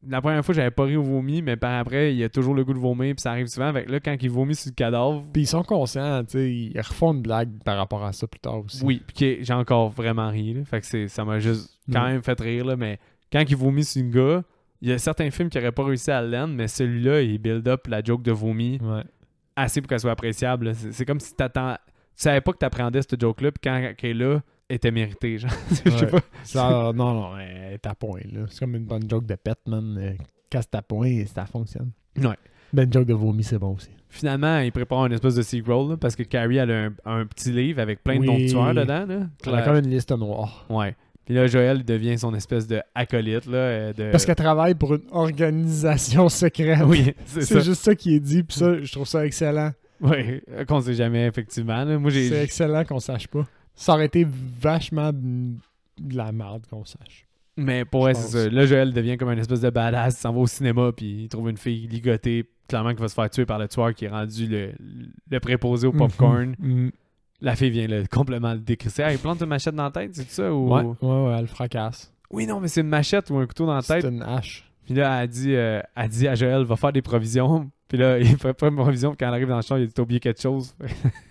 la première fois, j'avais pas ri au vomi, mais par après, il y a toujours le goût de vomir. Puis ça arrive souvent. Fait que là, quand il vomit sur le cadavre... Puis ils sont conscients, tu sais. Ils refont une blague par rapport à ça plus tard aussi. Oui, puis j'ai encore vraiment ri. Là. Fait que ça m'a juste quand même fait rire. Là, mais quand il vomit sur un gars... Il y a certains films qui n'auraient pas réussi à l'end, mais celui-là, il build up la joke de vomi assez pour qu'elle soit appréciable. Là. C'est comme si tu savais pas que tu appréhendais cette joke-là, puis quand elle est là, elle était méritée. Genre. Je sais pas. Non, elle est à point. Là. C'est comme une bonne joke de pet, man. Quand c'est à point, ça fonctionne. Ouais. Ben, une joke de vomi, c'est bon aussi. Finalement, il prépare une espèce de sequel, là, parce que Carrie elle a un petit livre avec plein de noms de tueurs dedans. Là. Elle a comme une liste noire. Ouais. Puis là, Joël il devient son espèce de acolyte. Là, parce qu'elle travaille pour une organisation secrète. Oui, c'est juste ça qui est dit. Puis ça, je trouve ça excellent. Oui, qu'on sait jamais, effectivement. Là. Moi, c'est excellent qu'on sache pas. Ça aurait été vachement de la merde qu'on sache. Mais pour elle, c'est ça. Là, Joël devient comme une espèce de badass. Il s'en va au cinéma, puis il trouve une fille ligotée, clairement, qui va se faire tuer par le tueur qui est rendu le préposé au popcorn. La fille vient complètement le décrisser. Elle plante une machette dans la tête, c'est ça? Ou... Ouais, elle le fracasse. Oui, non, mais c'est une machette ou un couteau dans la tête. C'est une hache. Puis là, elle dit à Joël, va faire des provisions. Puis là, il fait pas une provision. Puis quand elle arrive dans le champ, il a dit, t'as oublié quelque chose.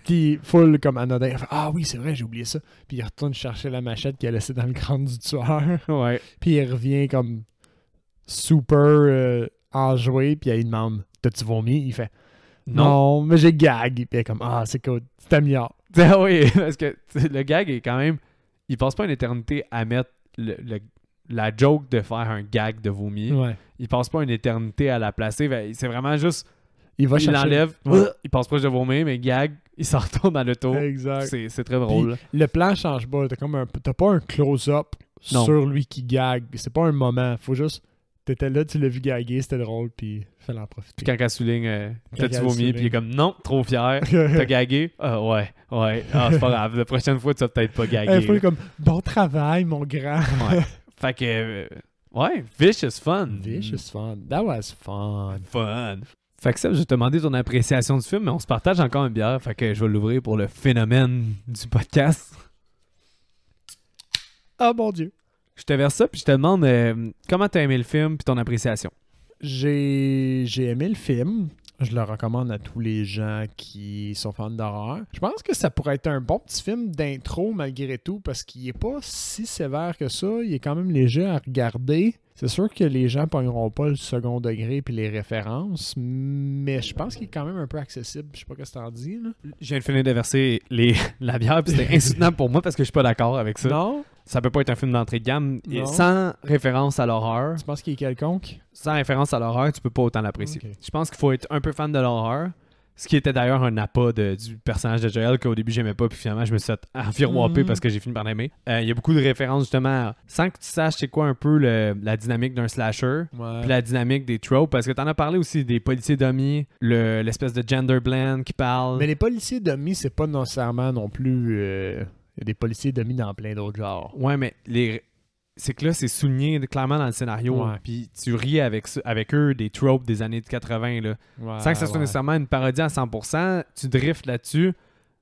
Puis full comme anodin. Il fait, ah oui, c'est vrai, j'ai oublié ça. Puis il retourne chercher la machette qu'il a laissée dans le crâne du tueur. Ouais. Puis il revient comme super enjoué. Puis il lui demande, t'as-tu vomi? Il fait, non, mais j'ai gag. Puis il est comme, ah, c'est cool, c'est amélioré. Oui, parce que le gag est quand même... Il passe pas une éternité à mettre la joke de faire un gag de vomi. Ouais. Il passe pas une éternité à la placer. C'est vraiment juste... Il l'enlève, ouais. Il passe proche de vomir, mais gag, il s'en retourne dans l'auto. Exact. C'est très drôle. Puis, le plan change pas. T'as pas un close-up sur lui qui gag. C'est pas un moment. Faut juste... T'étais là, tu l'as vu gaguer, c'était drôle, puis fais l'en profiter. Puis quand elle souligne, t'as-tu vomi, puis il est comme, non, trop fier, t'as gagué. Ah, ouais, c'est pas grave, la prochaine fois, tu vas peut-être pas gaguer. Il faut comme, bon travail, mon grand. Ouais. Fait que, ouais, Vicious Fun. Vicious Fun. That was fun. Fun. Fait que ça, je vais te demander ton appréciation du film, mais on se partage encore une bière, fait que je vais l'ouvrir pour le phénomène du podcast. Oh mon Dieu. Je te verse ça, puis je te demande comment t'as aimé le film, puis ton appréciation. J'ai aimé le film. Je le recommande à tous les gens qui sont fans d'horreur. Je pense que ça pourrait être un bon petit film d'intro malgré tout, parce qu'il est pas si sévère que ça. Il est quand même léger à regarder. C'est sûr que les gens ne pogneront pas le second degré puis les références, mais je pense qu'il est quand même un peu accessible. Je sais pas ce que t'en dis, là. Je viens de finir de verser la bière, puis c'était insoutenable pour moi parce que je suis pas d'accord avec ça. Non? Ça peut pas être un film d'entrée de gamme. Non. Sans référence à l'horreur. Tu penses qu'il est quelconque? Sans référence à l'horreur, tu peux pas autant l'apprécier. Okay. Je pense qu'il faut être un peu fan de l'horreur. Ce qui était d'ailleurs un appât du personnage de Joel qu'au début j'aimais pas, puis finalement je me suis fait enfiroiper parce que j'ai fini par l'aimer. Il y a beaucoup de références justement, sans que tu saches c'est quoi un peu la dynamique d'un slasher, puis la dynamique des tropes, parce que t'en as parlé aussi des policiers dummies, l'espèce de gender blend qui parle. Mais les policiers dummies, c'est pas nécessairement non plus... Il y a des policiers dummies dans plein d'autres genres. Ouais, mais c'est que là, c'est souligné clairement dans le scénario. Puis tu ris avec eux des tropes des années 80. Là. Sans que ça soit nécessairement une parodie à 100%, tu driftes là-dessus.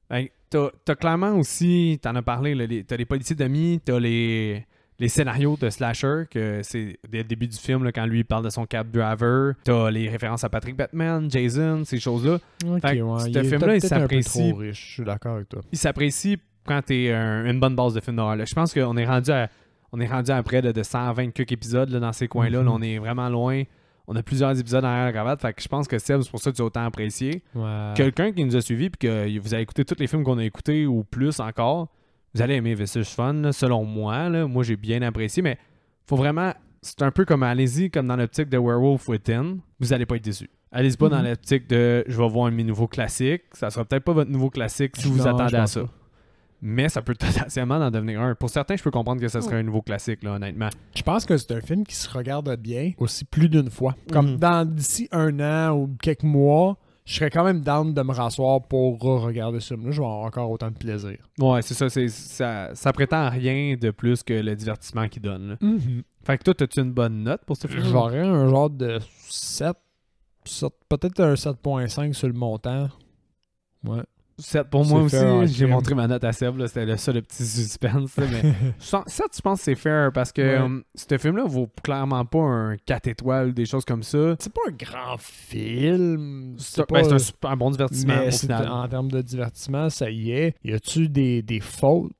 Ben, t'as clairement aussi, t'en as parlé, là, t'as les policiers d'amis, t'as les scénarios de slasher, que c'est dès le début du film, là, quand lui il parle de son cab driver. T'as les références à Patrick Bateman, Jason, ces choses-là. Fait que, ce film-là, il s'apprécie. Un peu trop riche, je suis d'accord avec toi. Il s'apprécie quand t'es une bonne base de film d'horreur. Je pense qu'on est rendu à près de 120 quelques épisodes là, dans ces coins-là. Là, on est vraiment loin. On a plusieurs épisodes derrière la cravate. Fait que je pense que Seb, c'est pour ça que tu as autant apprécié. Ouais. Quelqu'un qui nous a suivis et que vous avez écouté tous les films qu'on a écoutés ou plus encore, vous allez aimer Vicious Fun, là, selon moi. Là. Moi, j'ai bien apprécié, mais faut vraiment... C'est un peu comme, allez-y, comme dans l'optique de Werewolf Within. Vous n'allez pas être déçus. Allez-y pas dans l'optique de « je vais voir un de mes nouveaux classiques ». Ça sera peut-être pas votre nouveau classique si vous attendez à ça. Mais ça peut potentiellement en devenir un. Pour certains, je peux comprendre que ça serait un nouveau classique, là, honnêtement. Je pense que c'est un film qui se regarde bien aussi plus d'une fois. Comme d'ici un an ou quelques mois, je serais quand même down de me rasseoir pour regarder ce film-là. Je vais avoir encore autant de plaisir. Ouais, c'est ça. Ça prétend à rien de plus que le divertissement qu'il donne. Là. Fait que toi, as-tu une bonne note pour ce film? J'aurais un genre de 7 peut-être un 7.5 sur le montant. Ouais. 7 pour moi aussi, j'ai montré ma note à Seb, là, c'était ça le petit suspense. Là, mais 7, je pense que c'est fair parce que ce film-là vaut clairement pas un 4 étoiles ou des choses comme ça. C'est pas un grand film. C'est un bon divertissement au final. En termes de divertissement, ça y est. Y a-tu des fautes?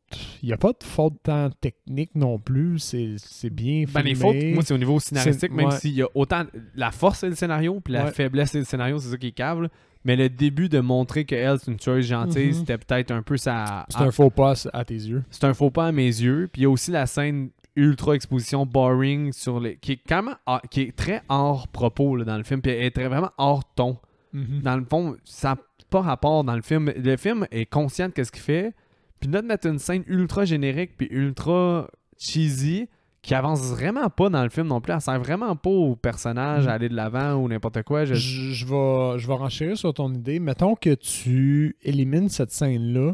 Il n'y a pas de faute tant technique non plus. C'est bien filmé. Les fautes, moi, c'est au niveau scénaristique, même s'il y a autant... La force, c'est le scénario, puis la faiblesse, c'est le scénario, c'est ça qui est cave. Mais le début de montrer qu'elle, c'est une tueuse gentille, c'était peut-être un peu ça... C'est un faux pas à tes yeux. C'est un faux pas à mes yeux. Puis il y a aussi la scène ultra exposition boring qui est quand même... qui est très hors propos là, dans le film, puis elle est vraiment hors ton. Dans le fond, ça n'a pas rapport dans le film. Le film est conscient de ce qu'il fait, puis là de mettre une scène ultra générique puis ultra cheesy qui avance vraiment pas dans le film non plus. Elle sert vraiment pas au personnage à aller de l'avant ou n'importe quoi. Je vais renchérir sur ton idée. Mettons que tu élimines cette scène-là,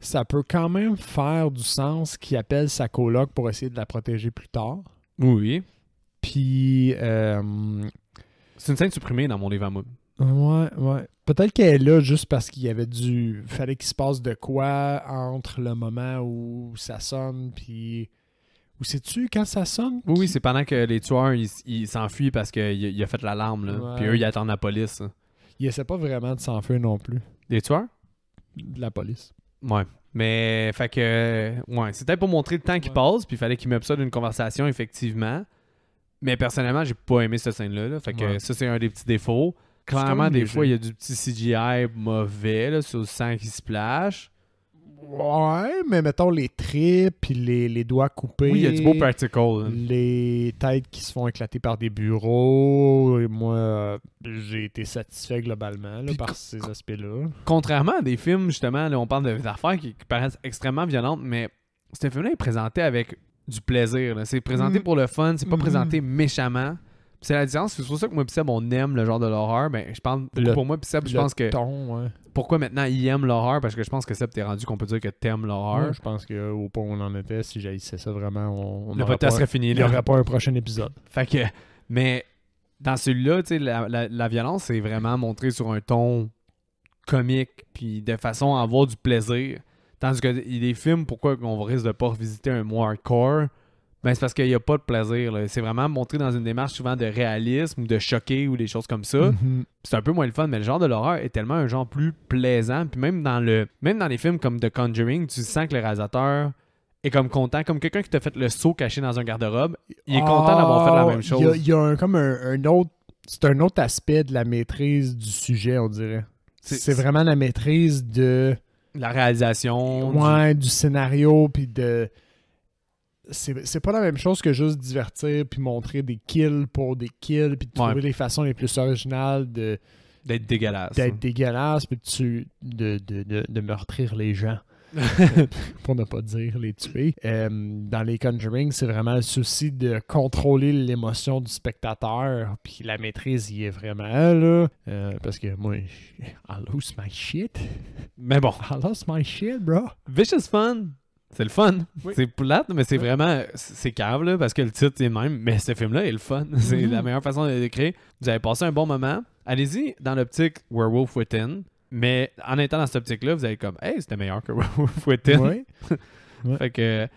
ça peut quand même faire du sens qu'il appelle sa coloc pour essayer de la protéger plus tard. Oui. Puis... c'est une scène supprimée dans mon livre à moi. Ouais. Peut-être qu'elle est là juste parce qu'il y avait fallait qu'il se passe de quoi entre le moment où ça sonne, puis... Ou sais-tu quand ça sonne? Oui, c'est pendant que les tueurs, ils s'enfuient parce qu'il a fait l'alarme, là. Ouais. Puis eux, ils attendent la police. Là. Il essaie pas vraiment de s'enfuir non plus. Les tueurs? De la police. Ouais. Mais, fait que... Ouais, c'était pour montrer le temps qui passe, puis il fallait qu'il mette ça d'une conversation, effectivement. Mais personnellement, j'ai pas aimé cette scène-là. Là. Fait que ça, c'est un des petits défauts. Clairement, des fois, il y a du petit CGI mauvais là, sur le sang qui se splash. Ouais, mais mettons les tripes, puis les doigts coupés. Oui, il y a du beau practical. Là. Les têtes qui se font éclater par des bureaux. Et moi, j'ai été satisfait globalement là, par ces aspects-là. Contrairement à des films, justement, là, on parle d'affaires qui paraissent extrêmement violentes, mais ce film-là est présenté avec du plaisir. Là. C'est présenté pour le fun, c'est pas présenté méchamment. C'est la différence, c'est pour ça que moi et Seb, on aime le genre de l'horreur. Ben, je parle pour moi et Seb, je pense que... ton, ouais. Pourquoi maintenant il aime l'horreur? Parce que je pense que Seb, t'es rendu qu'on peut dire que t'aimes l'horreur. Ouais, je pense qu'au point où on en était, si j'haïssais ça vraiment, le podcast serait fini. Il n'y aurait pas un prochain épisode. Fait que... Mais dans celui-là, tu sais, la violence, c'est vraiment montré sur un ton comique, puis de façon à avoir du plaisir. Tandis que des films, pourquoi on risque de pas revisiter un mot hardcore? Ben, c'est parce qu'il n'y a pas de plaisir. Là. C'est vraiment montré dans une démarche souvent de réalisme ou de choquer ou des choses comme ça. C'est un peu moins le fun, mais le genre de l'horreur est tellement un genre plus plaisant. Puis même dans les films comme The Conjuring, tu sens que le réalisateur est comme content, comme quelqu'un qui t'a fait le saut caché dans un garde-robe. Il est content d'avoir fait la même chose. Il y a un autre... C'est un autre aspect de la maîtrise du sujet, on dirait. C'est vraiment la maîtrise de... La réalisation. Ouais, du scénario, puis de... C'est pas la même chose que juste divertir puis montrer des kills pour des kills puis de trouver les façons les plus originales d'être dégueulasse. D'être dégueulasse puis de meurtrir les gens. Pour ne pas dire les tuer. Dans les Conjuring, c'est vraiment le souci de contrôler l'émotion du spectateur puis la maîtrise y est vraiment là. Parce que moi, I lose my shit. Mais bon. I lost my shit, bro. Vicious Fun. C'est le fun. Oui. C'est plate, mais c'est vraiment... C'est cave, là, parce que le titre est le même. Mais ce film-là est le fun. C'est la meilleure façon de le décrire. Vous avez passé un bon moment. Allez-y dans l'optique Werewolf Within. Mais en étant dans cette optique-là, vous allez comme « Hey, c'était meilleur que Werewolf Within. » Ouais. Fait que...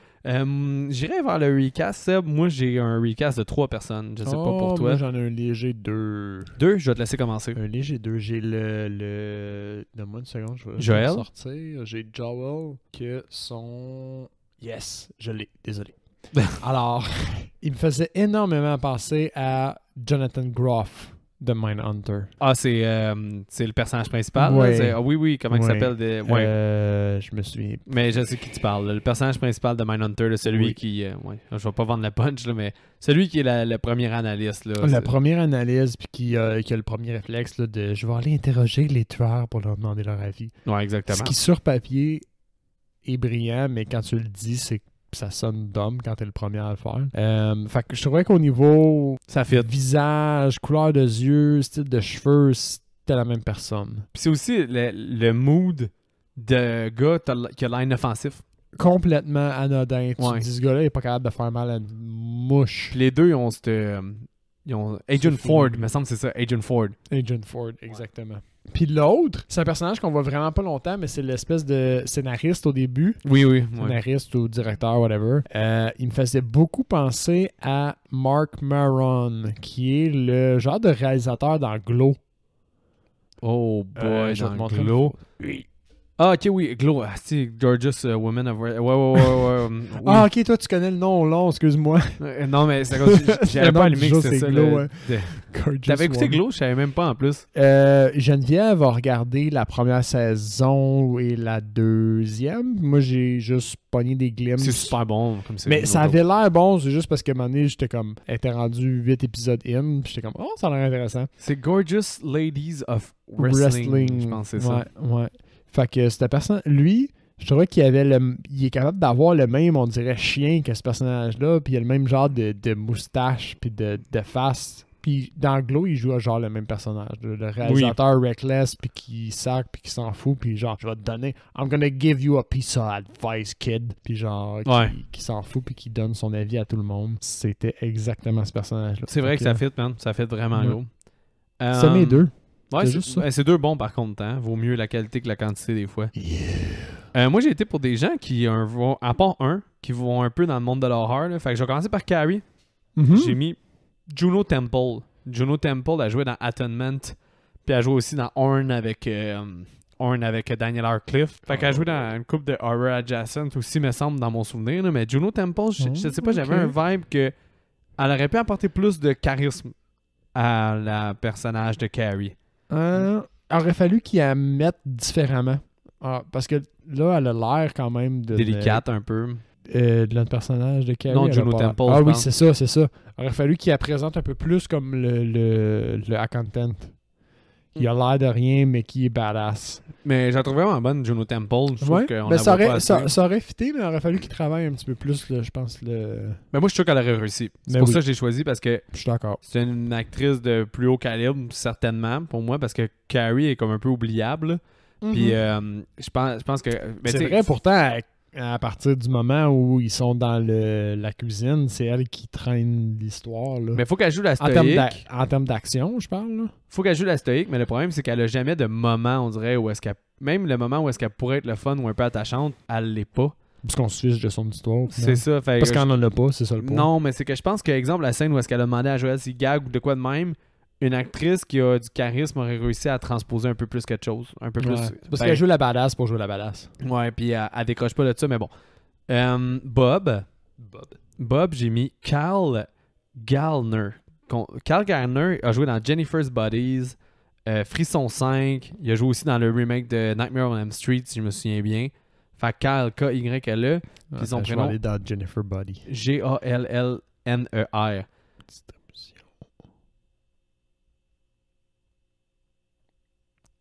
j'irai vers le recast, Seb. Moi, j'ai un recast de 3 personnes. Je sais pas pour toi. Moi, j'en ai un léger 2. 2? Je vais te laisser commencer. Un léger 2. J'ai donne-moi une seconde, je vais Joël? sortir. J'ai Joel que son... Yes, je l'ai. Désolé. Alors, il me faisait énormément penser à Jonathan Groff de Mindhunter. Ah, c'est le personnage principal? Ouais. Oui, comment il s'appelle? Je me souviens. Mais je sais qui tu parles. Là. Le personnage principal de Mindhunter, là, celui qui... je vais pas vendre la punch, là, mais celui qui est le premier analyste. Là, la première analyse, puis qui a le premier réflexe là, de « je vais aller interroger les tueurs pour leur demander leur avis ». Ouais, exactement. Ce qui, sur papier, est brillant, mais quand tu le dis, ça sonne dumb quand t'es le premier à le faire. Fait que je trouvais qu'au niveau ça fit. Visage, couleur de yeux, style de cheveux, c'était la même personne. Puis c'est aussi le mood de gars qui a l'air inoffensif. Complètement anodin. Tu dis, ce gars-là, il est pas capable de faire mal à une mouche. Puis les deux, ils ont Agent Ford, il me semble que c'est ça, Agent Ford. Agent Ford, exactement. Puis l'autre, c'est un personnage qu'on voit vraiment pas longtemps, mais c'est l'espèce de scénariste au début. Oui. Scénariste ou directeur, whatever. Il me faisait beaucoup penser à Mark Maron, qui est le genre de réalisateur dans Glow. Oh boy, je vais te montrer Glow. Oui. Ah, ok, oui, Glow. Ah, c'est Gorgeous Woman of... Ouais. Oui. Ah, ok, toi, tu connais le nom long, excuse-moi. Non, mais c'est comme j'avais pas allumé que c'était ça. Glow, T'avais écouté Glow? Je savais même pas, en plus. Geneviève a regardé la première saison et la deuxième. Moi, j'ai juste pogné des glimpses. C'est super bon. Comme mais ça avait l'air bon, c'est juste parce que à un moment donné, j'étais comme... Elle était rendue 8 épisodes in, puis j'étais comme, oh, ça a l'air intéressant. C'est Gorgeous Ladies of Wrestling. Je pense que c'est ça. Ouais. Fait que cette personne, lui, je trouvais qu'il il est capable d'avoir le même, on dirait, chien que ce personnage-là, puis il a le même genre de moustache, puis de face. Puis dans Glow, il joue genre le même personnage. Le réalisateur reckless, puis qui sac, puis qui s'en fout, puis genre, je vais te donner, I'm gonna give you a piece of advice, kid. Puis genre, qui s'en fout, puis qui donne son avis à tout le monde. C'était exactement ce personnage-là. C'est vrai que ça fit, man. Ça fit vraiment gros. C'est mes deux. Ouais, c'est juste ça. C'est deux bons par contre. Hein? Vaut mieux la qualité que la quantité des fois. Yeah. Moi, j'ai été pour des gens qui vont, à part un, qui vont un peu dans le monde de l'horreur. Là. Fait que je vais commencer par Carrie. Mm-hmm. J'ai mis Juno Temple. Juno Temple a joué dans Atonement. Puis elle a joué aussi dans Horn avec Daniel Radcliffe. Fait qu'elle a joué dans une couple de horror adjacent aussi, me semble, dans mon souvenir. Là. Mais Juno Temple, je sais pas, j'avais un vibe que elle aurait pu apporter plus de charisme à la personnage de Carrie. Aurait fallu qu'il la mette différemment. Parce que là, elle a l'air quand même de... Délicate un peu. De notre personnage de Carrie. Non, Juno Temple. Ah oui, c'est ça. Aurait fallu qu'il la présente un peu plus comme le accountant. Il a l'air de rien, mais qui est badass. Mais j'ai trouvé vraiment bonne, Juno Temple. Je trouve qu'on la ça voit pas assez. ça aurait fité, mais il aurait fallu qu'il travaille un petit peu plus, là, je pense. Mais moi, je suis sûr qu'elle aurait réussi. C'est pour ça que je l'ai choisi, parce que je suis d'accord. c'est une actrice de plus haut calibre, certainement, pour moi, parce que Carrie est comme un peu oubliable. Puis je pense que... c'est vrai, pourtant, à partir du moment où ils sont dans la cuisine, c'est elle qui traîne l'histoire. Là. Mais faut qu'elle joue la stoïque. En termes d'action, je parle. Là. Faut qu'elle joue la stoïque, mais le problème, c'est qu'elle a jamais de moment, on dirait, où est-ce qu'elle... Même le moment où est-ce qu'elle pourrait être le fun ou un peu attachante, elle l'est pas. Parce qu'on se fiche de son histoire. C'est ça. Fait parce qu'on en a pas, c'est ça le point. Non, mais c'est que je pense que, exemple, la scène où est-ce qu'elle a demandé à Joël s'il gag ou de quoi de même, une actrice qui a du charisme aurait réussi à transposer un peu plus quelque chose. Un peu plus. Parce qu'elle joue la badass pour jouer la badass. Ouais, puis elle décroche pas de ça, mais bon. Bob, j'ai mis Kyle Gallner. Kyle Gallner a joué dans Jennifer's Bodies, Frisson 5. Il a joué aussi dans le remake de Nightmare on Elm Street, si je me souviens bien. Fait Kyle, K-Y-L-E. Puis son prénom. Je vais aller dans Jennifer Body. G-A-L-L-N-E-R.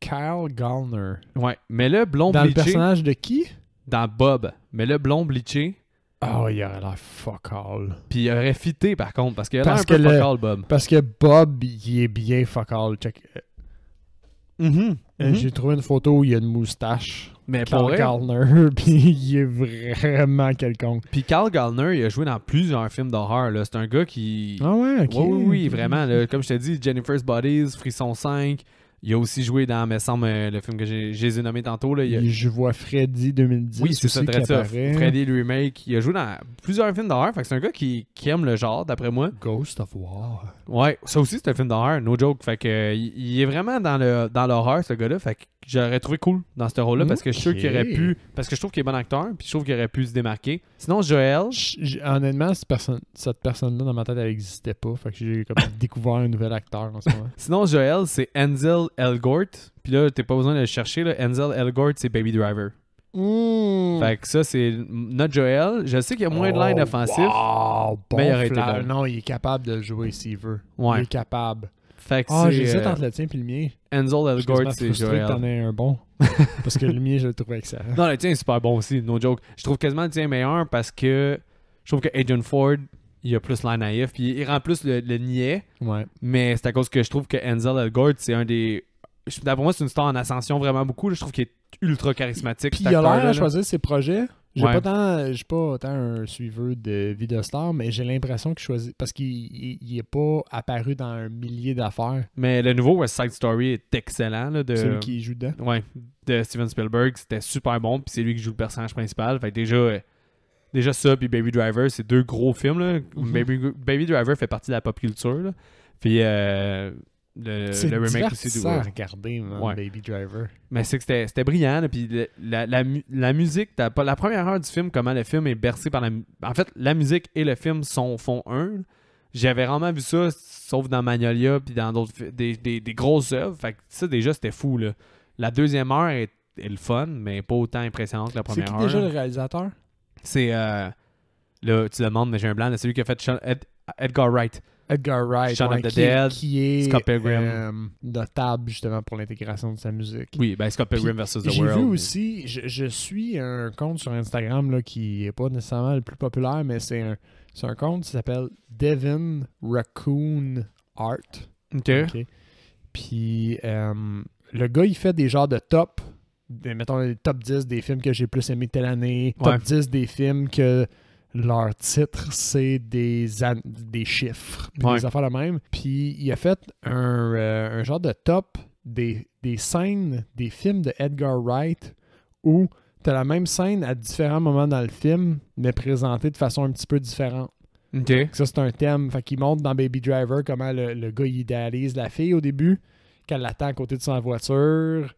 Kyle Gallner. Ouais, mais le blond bleaché. Dans le personnage de qui? Dans Bob. Mais le blond bleaché. Oh, il aurait l'air fuck all. Puis il aurait fité par contre, parce qu'il a l'air un peu fuck all, Bob. Parce que Bob, il est bien fuck all. Check. J'ai trouvé une photo où il y a une moustache. Mais Carl Gallner, puis il est vraiment quelconque. Puis Carl Gallner, il a joué dans plusieurs films d'horreur. C'est un gars qui... Ah ouais, ok. Oui, vraiment. Là, comme je t'ai dit, Jennifer's Bodies, Frisson 5... Il a aussi joué dans, me semble, le film que j'ai nommé tantôt. Là, je vois Freddy 2010. Oui, c'est ça, très ça. Freddy, le remake. Il a joué dans plusieurs films d'horreur. Fait que c'est un gars qui aime le genre, d'après moi. Ghost of War. Ouais, ça aussi, c'est un film d'horreur, no joke. Fait que il est vraiment dans l'horreur, ce gars-là. Fait que j'aurais trouvé cool dans ce rôle-là parce que je suis sûr qu'il aurait pu. Parce que je trouve qu'il est bon acteur, puis je trouve qu'il aurait pu se démarquer. Sinon, Joël. Honnêtement, cette personne-là, dans ma tête, elle n'existait pas. Fait que j'ai comme découvert un nouvel acteur en ce moment. Sinon, Joël, c'est Ansel Elgort. Puis là, t'as pas besoin de le chercher. Là. Ansel Elgort, c'est Baby Driver. Fait que ça, c'est notre Joël. Je sais qu'il y a moins de lines offensifs. Mais il aurait été bon. Non, il est capable de le jouer s'il veut. Ouais. Il est capable. Fait que j'hésite entre le tien et le mien. Ansel Elgort, c'est Joël. Que t'en aies un bon. Parce que le mien, je le trouve excellent. Non, le tien est super bon aussi, no joke. Je trouve quasiment le tien meilleur parce que je trouve que Adrian Ford, il a plus l'air naïf. Puis il rend plus le niais. Ouais. Mais c'est à cause que je trouve que Ansel Elgort, c'est un des... Pour moi, c'est une star en ascension vraiment beaucoup. Là. Je trouve qu'il est ultra charismatique. Puis il a l'air à choisir ses projets. J'ai pas autant un suiveur de vie de star, mais j'ai l'impression qu'il choisit parce qu'il est pas apparu dans un millier d'affaires. Mais le nouveau West Side Story est excellent. Là, celui qui joue dedans. Ouais, de Steven Spielberg. C'était super bon. Puis c'est lui qui joue le personnage principal. Fait que déjà ça, puis Baby Driver, c'est deux gros films. Là. Baby Driver fait partie de la pop culture. Là. Puis le remake aussi du à regarder, Baby Driver. Mais c'est que c'était brillant. Là, puis la musique, la première heure du film, comment le film est bercé par en fait, la musique et le film font un. J'avais vraiment vu ça, sauf dans Magnolia puis dans d'autres des grosses œuvres. Fait que ça, déjà, c'était fou. Là. La deuxième heure est le fun, mais pas autant impressionnante que la première heure. C'est qui déjà le réalisateur? C'est là, tu demandes, mais j'ai un blanc. C'est celui qui a fait Edgar Wright. Edgar Wright, Shaun of the Dead, qui est Scott Pilgrim. Notable justement pour l'intégration de sa musique. Oui, ben Scott Pilgrim vs. The World. J'ai vu aussi, je suis un compte sur Instagram là, qui n'est pas nécessairement le plus populaire, mais c'est un compte qui s'appelle Devin Raccoon Art. OK. Puis le gars, il fait des genres de top, mettons les top 10 des films que j'ai plus aimé telle année, top 10 des films que leur titre, c'est des chiffres, des affaires de même. Puis il a fait un genre de top des scènes, des films de Edgar Wright où t'as la même scène à différents moments dans le film, mais présentée de façon un petit peu différente. OK. Ça, c'est un thème. Fait qu'il montre dans Baby Driver comment le gars, il idéalise la fille au début, qu'elle l'attend à côté de sa voiture,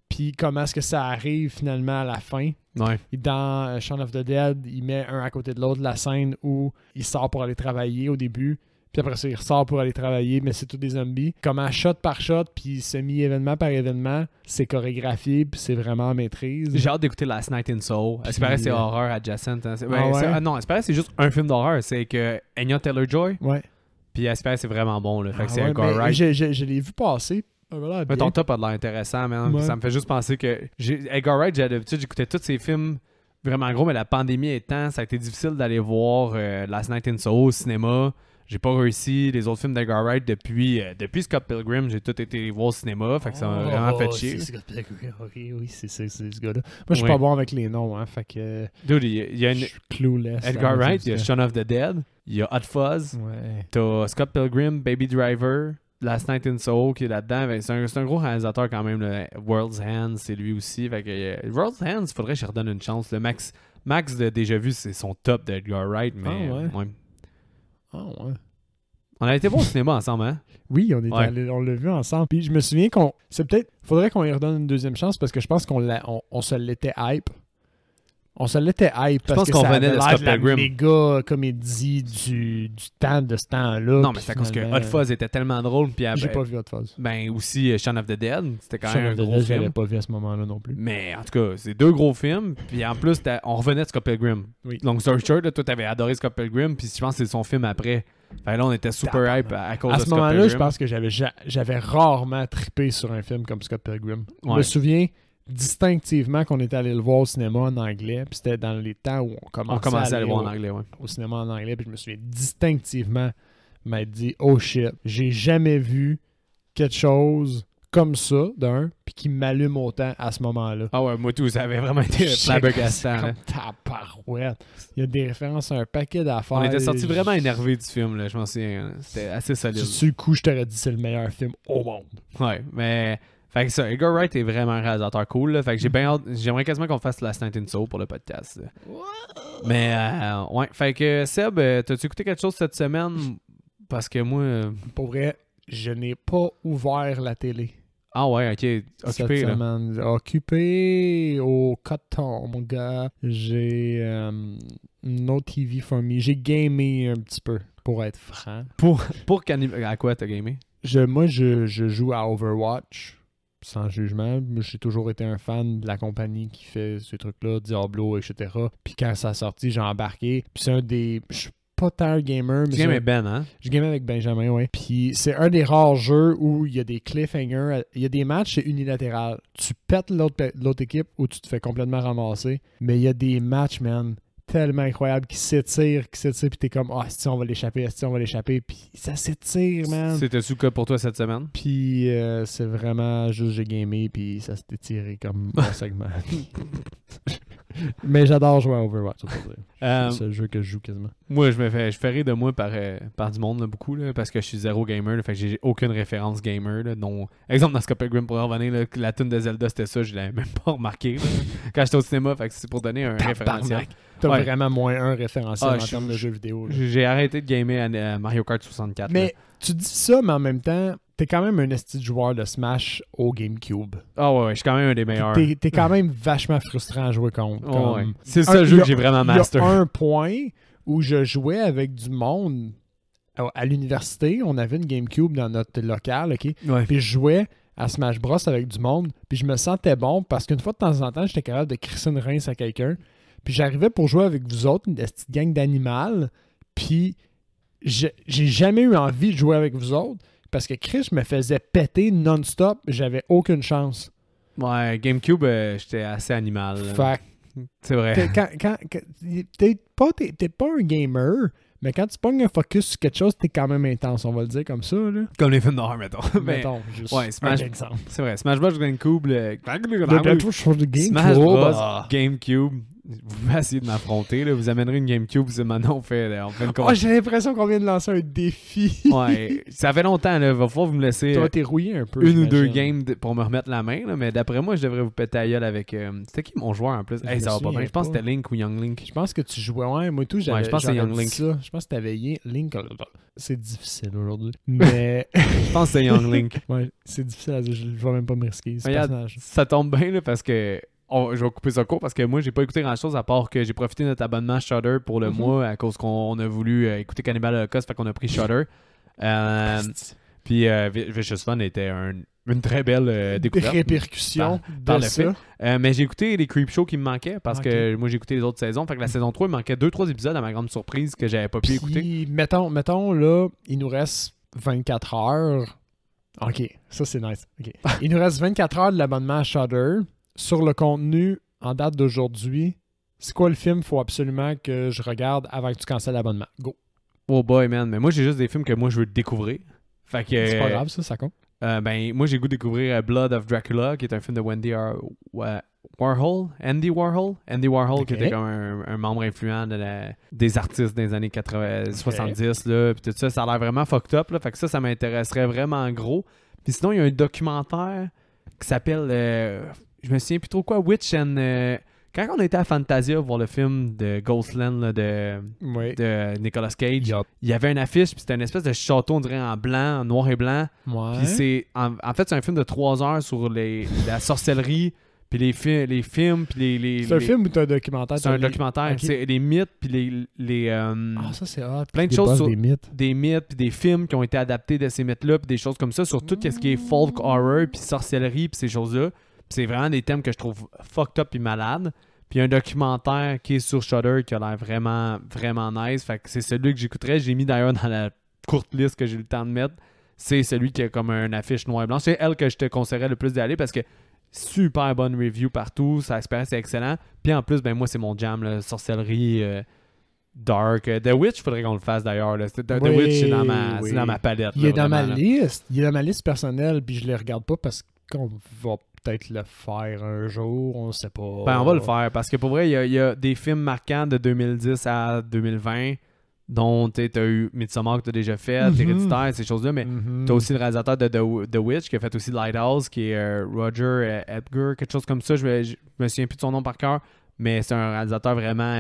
puis comment est-ce que ça arrive finalement à la fin. Ouais. Et dans Shaun of the Dead, il met un à côté de l'autre la scène où il sort pour aller travailler au début, puis après ça, il ressort pour aller travailler, mais c'est tous des zombies. Comment shot par shot, puis semi-événement par événement, c'est chorégraphié, puis c'est vraiment en maîtrise. J'ai hâte d'écouter Last Night in Soul. Est-ce que c'est horreur adjacent? Hein? Non, est-ce que c'est juste un film d'horreur? C'est que Anya Taylor-Joy. Ouais. Puis Espère c'est vraiment bon. Là. Fait que c'est ouais, Edgar Wright. Je l'ai vu passer. Mais ton top a de l'air intéressant, man. Ouais. Ça me fait juste penser que Edgar Wright, d'habitude, j'écoutais tous ses films vraiment gros, mais la pandémie étant, ça a été difficile d'aller voir Last Night in Soho au cinéma. J'ai pas réussi les autres films d'Edgar Wright depuis Scott Pilgrim. J'ai tout été voir au cinéma. Fait que ça m'a vraiment fait chier. C'est Scott Pilgrim. Ok, oui, c'est ce gars-là. Moi, je suis pas bon avec les noms. Hein, fait que. Dude, il y a une. Clueless. Edgar Wright, il y a Shaun of the Dead. Il y a Hot Fuzz. Ouais. T'as Scott Pilgrim, Baby Driver. Last Night in Soho qui est là-dedans. C'est un gros réalisateur quand même. Le World's Hands, c'est lui aussi. Fait que World's Hands, il faudrait que je redonne une chance. Le Max de Déjà Vu, c'est son top d'Edgar Wright. Mais, ouais. Ouais. On a été voir au cinéma ensemble, hein? Oui, on l'a vu ensemble. Puis je me souviens faudrait qu'on y redonne une deuxième chance parce que je pense qu'on se l'était hype. On se l'était hype parce que ça avait l'air de la méga comédie du temps de ce temps-là. Non, mais c'est à cause que Hot Fuzz était tellement drôle. J'ai pas vu Hot Fuzz. Ben aussi Shaun of the Dead. C'était quand même un gros film. Je l'avais pas vu à ce moment-là non plus. Mais en tout cas, c'est deux gros films. Puis en plus, on revenait de Scott Pilgrim. Oui. Donc, Story Short, toi, t'avais adoré Scott Pilgrim. Puis je pense que c'est son film après. Fait là, on était super hype à cause de Scott Pilgrim. À ce moment-là, je pense que j'avais rarement trippé sur un film comme Scott Pilgrim. Je me souviens distinctivement qu'on était allé le voir au cinéma en anglais. Puis c'était dans les temps où on commençait à aller voir en anglais, au cinéma en anglais. Puis je me souviens distinctivement m'être dit « Oh shit, j'ai jamais vu quelque chose comme ça, puis qui m'allume autant à ce moment-là. » Ah ouais, moi tout, ça avait vraiment été flabbergastant. Comme ta parouette. Il y a des références à un paquet d'affaires. On était sortis vraiment énervés du film, là, je m'en souviens. C'était assez solide. Sur le coup, je t'aurais dit c'est le meilleur film au monde. Ouais, mais... Fait que ça, Edgar Wright est vraiment un réalisateur cool. Là. Fait que j'ai bien hâte. J'aimerais quasiment qu'on fasse Last Night in Soho pour le podcast. Mais ouais. Fait que Seb, t'as-tu écouté quelque chose cette semaine? Parce que moi... Pour vrai, je n'ai pas ouvert la télé. Ah ouais, ok. Occupé, là. Occupé au coton, mon gars. J'ai no TV for me. J'ai gamé un petit peu, pour être franc. À quoi t'as gamé? Moi, je joue à Overwatch. Sans jugement. J'ai toujours été un fan de la compagnie qui fait ces trucs-là, Diablo, etc. Puis quand ça a sorti, j'ai embarqué. Puis c'est un des... Je suis pas tant un gamer. Tu games avec Ben, hein? Je game avec Benjamin, oui. Puis c'est un des rares jeux où il y a des cliffhangers. Il y a des matchs, c'est unilatéral. Tu pètes l'autre équipe ou tu te fais complètement ramasser. Mais il y a des matchs, man, tellement incroyables qui s'étirent, puis t'es comme si on va l'échapper, puis ça s'étire, man. C'était sous cas pour toi cette semaine? Puis c'est vraiment juste j'ai gamé, puis ça s'est étiré comme un segment. Mais j'adore jouer à Overwatch, c'est le jeu que je joue quasiment. Moi, je fais rire de moi par du monde là, beaucoup, là, parce que je suis zéro gamer, là, fait que j'ai aucune référence gamer. Là, dont... Exemple, dans Scott Pilgrim, pour revenir, là, la tune de Zelda, c'était ça, je l'avais même pas remarqué là, quand j'étais au cinéma, fait que c'est pour donner un référentiel. T'as vraiment moins un référentiel en termes de jeux vidéo. Là. J'ai arrêté de gamer à Mario Kart 64. Mais là. Tu dis ça, mais en même temps, t'es quand même un esti de joueur de Smash au GameCube. Ah ouais, je suis quand même un des meilleurs. T'es quand même vachement frustrant à jouer contre. Oh, ouais. C'est le seul jeu que j'ai vraiment master. Il y a un point où je jouais avec du monde à l'université. On avait une GameCube dans notre local, OK? Ouais. Puis je jouais à Smash Bros avec du monde. Puis je me sentais bon parce qu'une fois de temps en temps, j'étais capable de crisser une rince à quelqu'un. Puis j'arrivais pour jouer avec vous autres, une petite gang d'animal. Puis j'ai jamais eu envie de jouer avec vous autres parce que Chris me faisait péter non-stop. J'avais aucune chance. Ouais, GameCube, j'étais assez animal. Fait c'est vrai. T'es pas un gamer, mais quand tu pognes un focus sur quelque chose, t'es quand même intense, on va le dire comme ça. Là. Comme les films d'horreur, mettons. Mettons, juste ouais, Smash, un exemple. C'est vrai, Smash Bros. GameCube. Smash Bros. GameCube, vous pouvez essayer de m'affronter. Là. Vous amènerez une GameCube, c'est maintenant on fait une Oh, j'ai l'impression qu'on vient de lancer un défi. Ouais, ça fait longtemps, là. Va falloir vous me laisser toi, t'es rouillé un peu, une ou deux games pour me remettre la main. Là. Mais d'après moi, je devrais vous péter la gueule avec... C'était qui mon joueur en plus? Hey, ça va pas bien. Je pense que c'était Link ou Young Link. Je pense que tu jouais, ouais, moi tout, j'avais je pense que c'est Young Link. Ça. Je pense que t'avais Link. C'est difficile aujourd'hui. Mais... je pense que c'est Young Link. Ouais, c'est difficile à dire. Je vais même pas me risquer. Ça tombe bien, là, parce que... je vais couper ça court parce que moi, j'ai pas écouté grand-chose à part que j'ai profité de notre abonnement Shudder pour le mois à cause qu'on a voulu écouter Cannibal Holocaust, fait qu'on a pris Shudder. Puis Vicious Fun était une très belle découverte. Répercussion par de le ça. fait. Mais j'ai écouté les Creepshow qui me manquaient parce que moi, j'ai écouté les autres saisons. Fait que la saison 3, il manquait 2-3 épisodes à ma grande surprise que j'avais pas pu écouter. Mettons, là, il nous reste 24 heures. OK, ça c'est nice. Okay. Il nous reste 24 heures de l'abonnement à Shudder. Sur le contenu en date d'aujourd'hui, c'est quoi le film qu'il faut absolument que je regarde avant que tu cancelles l'abonnement? Go! Oh boy, man. Mais moi, j'ai juste des films que moi, je veux découvrir. Fait que, c'est pas grave, ça compte. Moi, j'ai le goût de découvrir Blood of Dracula, qui est un film de Andy Warhol. Andy Warhol, okay. Qui était comme un membre influent des artistes des années 70. Là, puis tout ça, ça a l'air vraiment fucked up. Là, fait que ça m'intéresserait vraiment gros. Puis sinon, il y a un documentaire qui s'appelle... je me souviens plus trop quoi, Witch and... quand on était à Fantasia voir le film de Ghostland là, de Nicolas Cage, il y avait une affiche, puis c'était une espèce de château, on dirait en blanc, en noir et blanc. Ouais. Puis c'est... En fait, c'est un film de 3 heures sur la sorcellerie, puis les films, puis les... C'est un film ou c'est un documentaire? C'est un documentaire. Okay. C'est les mythes, puis ça c'est hot. Plein de choses sur des mythes, puis des films qui ont été adaptés de ces mythes-là, puis des choses comme ça, sur tout ce qui est folk horror, puis sorcellerie, puis ces choses-là. C'est vraiment des thèmes que je trouve fucked up et malades. Puis il y a un documentaire qui est sur Shudder qui a l'air vraiment, vraiment nice. Fait que c'est celui que j'écouterais. J'ai mis d'ailleurs dans la courte liste que j'ai eu le temps de mettre. C'est celui qui a comme une affiche noir et blanc. C'est elle que je te conseillerais le plus d'aller parce que super bonne review partout. Sa expérience est excellent. Puis en plus, ben moi, c'est mon jam, là, sorcellerie, dark. The Witch, il faudrait qu'on le fasse d'ailleurs. The Witch, c'est dans ma palette. Il est dans ma liste. Il est dans ma liste personnelle. Puis je le regarde pas parce qu'on va peut-être le faire un jour, on sait pas. Ben, on va le faire, parce que pour vrai, il y a des films marquants de 2010 à 2020, dont tu as eu Midsommar que tu as déjà fait, Héréditaire, ces choses-là, mais tu as aussi le réalisateur de The Witch, qui a fait aussi Lighthouse, qui est Roger Edgar, quelque chose comme ça, je me souviens plus de son nom par cœur, mais c'est un réalisateur vraiment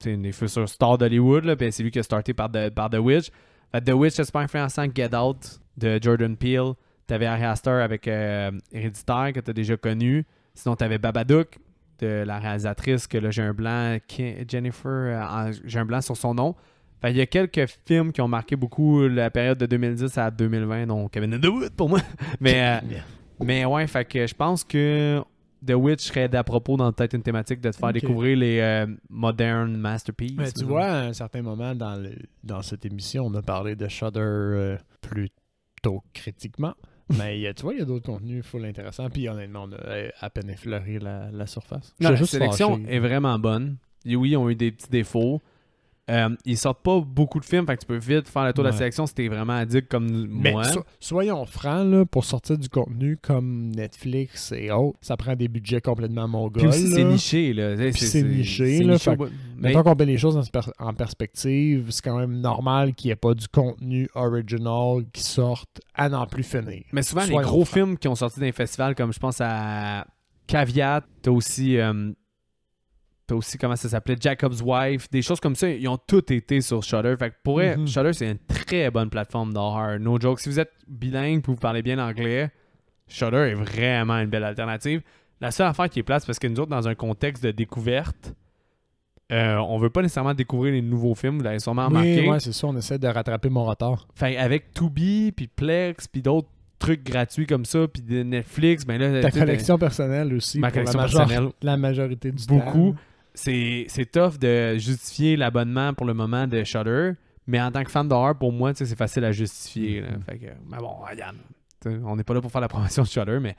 une future star d'Hollywood, là, puis c'est lui qui a starté par The Witch. The Witch, c'est super influençant, Get Out, de Jordan Peele. T'avais Ari Aster avec Héréditaire, que t'as déjà connu. Sinon, t'avais Babadook, de la réalisatrice, que là, j'ai un blanc, Jennifer, j'ai un blanc sur son nom. Fait, il y a quelques films qui ont marqué beaucoup la période de 2010 à 2020, donc Kevin Underwood pour moi. mais ouais, fait que je pense que The Witch serait d'à propos dans peut-être une thématique de te faire découvrir les modern masterpieces. Mais tu vois, à un certain moment dans cette émission, on a parlé de Shudder plutôt critiquement. Mais tu vois, il y a d'autres contenus full intéressants. Puis honnêtement, on a à peine effleuré la surface. Non, la sélection est vraiment bonne. Et oui, ils ont eu des petits défauts. Ils sortent pas beaucoup de films, fait que tu peux vite faire le tour de la sélection si t'es vraiment addict comme moi. Soyons francs, là, pour sortir du contenu comme Netflix et autres, ça prend des budgets complètement mongols. Puis aussi, c'est niché. Là. C'est niché. Là, mettons qu'on met les choses en perspective, c'est quand même normal qu'il n'y ait pas du contenu original qui sorte à n'en plus finir. Mais souvent, les gros films qui ont sorti d'un festival, comme je pense à Caveat, t'as aussi comment ça s'appelait, Jacob's Wife, des choses comme ça, ils ont tous été sur Shudder. Fait que pour eux, Shudder, c'est une très bonne plateforme d'horreur. No joke. Si vous êtes bilingue et vous parlez bien anglais, Shudder est vraiment une belle alternative. La seule affaire qui est plate, c'est parce que nous autres, dans un contexte de découverte, on veut pas nécessairement découvrir les nouveaux films, vous l'avez sûrement remarqué. Oui, c'est ça, on essaie de rattraper mon retard. Fait avec Tubi, puis Plex, puis d'autres trucs gratuits comme ça, puis de Netflix, ben là... Ta collection personnelle aussi. Ma collection personnelle. La majorité du beaucoup. temps. C'est tough de justifier l'abonnement pour le moment de Shudder, mais en tant que fan d'horreur, pour moi, c'est facile à justifier. Là. Fait que, mais bon, regarde, on n'est pas là pour faire la promotion de Shudder, mais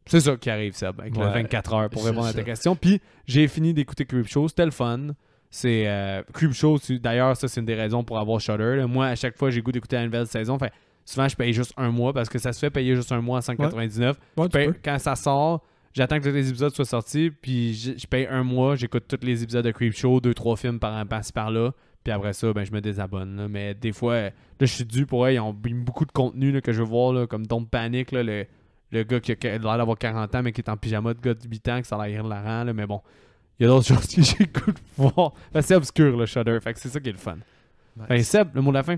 c'est ça qui arrive, Seb, avec le 24 heures pour répondre à ta question. Puis, j'ai fini d'écouter Creepshow, c'était le fun. C'est Creepshow, d'ailleurs, ça, c'est une des raisons pour avoir Shudder. Là. Moi, à chaque fois, j'ai goût d'écouter la nouvelle saison. Fait souvent, je paye juste un mois parce que ça se fait payer juste un mois à $199. Ouais, quand ça sort... j'attends que tous les épisodes soient sortis, puis je paye un mois, j'écoute tous les épisodes de Creepshow, 2-3 films par-ci par-là, puis après ça, ben je me désabonne. Là. Mais des fois, là, je suis dû pour eux, ils ont mis beaucoup de contenu là, que je veux voir, là, comme Don't Panic, là, le gars qui a l'air d'avoir 40 ans, mais qui est en pyjama de gars de 8 ans, que ça a l'air hilarant, là, mais bon. Il y a d'autres choses que j'écoute voir. Ben, c'est obscur, le Shudder, fait que c'est ça qui est le fun. Nice. Ben Seb, le mot de la fin.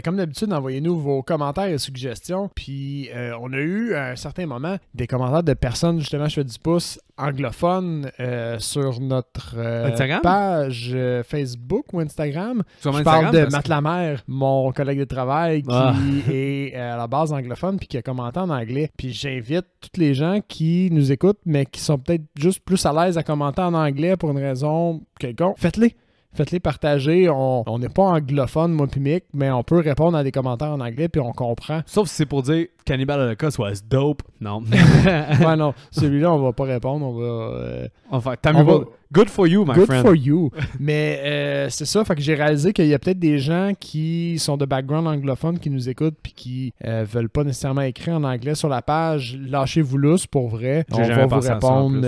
Comme d'habitude, envoyez-nous vos commentaires et suggestions. Puis on a eu à un certain moment des commentaires de personnes, justement, je fais du pouce, anglophones sur notre page Facebook ou Instagram. Je parle de Matt Lamère, mon collègue de travail qui est à la base anglophone puis qui a commenté en anglais. Puis j'invite tous les gens qui nous écoutent mais qui sont peut-être juste plus à l'aise à commenter en anglais pour une raison quelconque. Faites-les. Faites-les partager. On n'est pas anglophone, moi pis Mick, mais on peut répondre à des commentaires en anglais puis on comprend. Sauf si c'est pour dire Cannibal Holocaust was dope. Non. Ouais, non. Celui-là, on va pas répondre. On va good for you, my friend. Good for you. Mais c'est ça. Fait que j'ai réalisé qu'il y a peut-être des gens qui sont de background anglophone qui nous écoutent puis qui veulent pas nécessairement écrire en anglais sur la page. Lâchez-vous lousse pour vrai. On va vous répondre.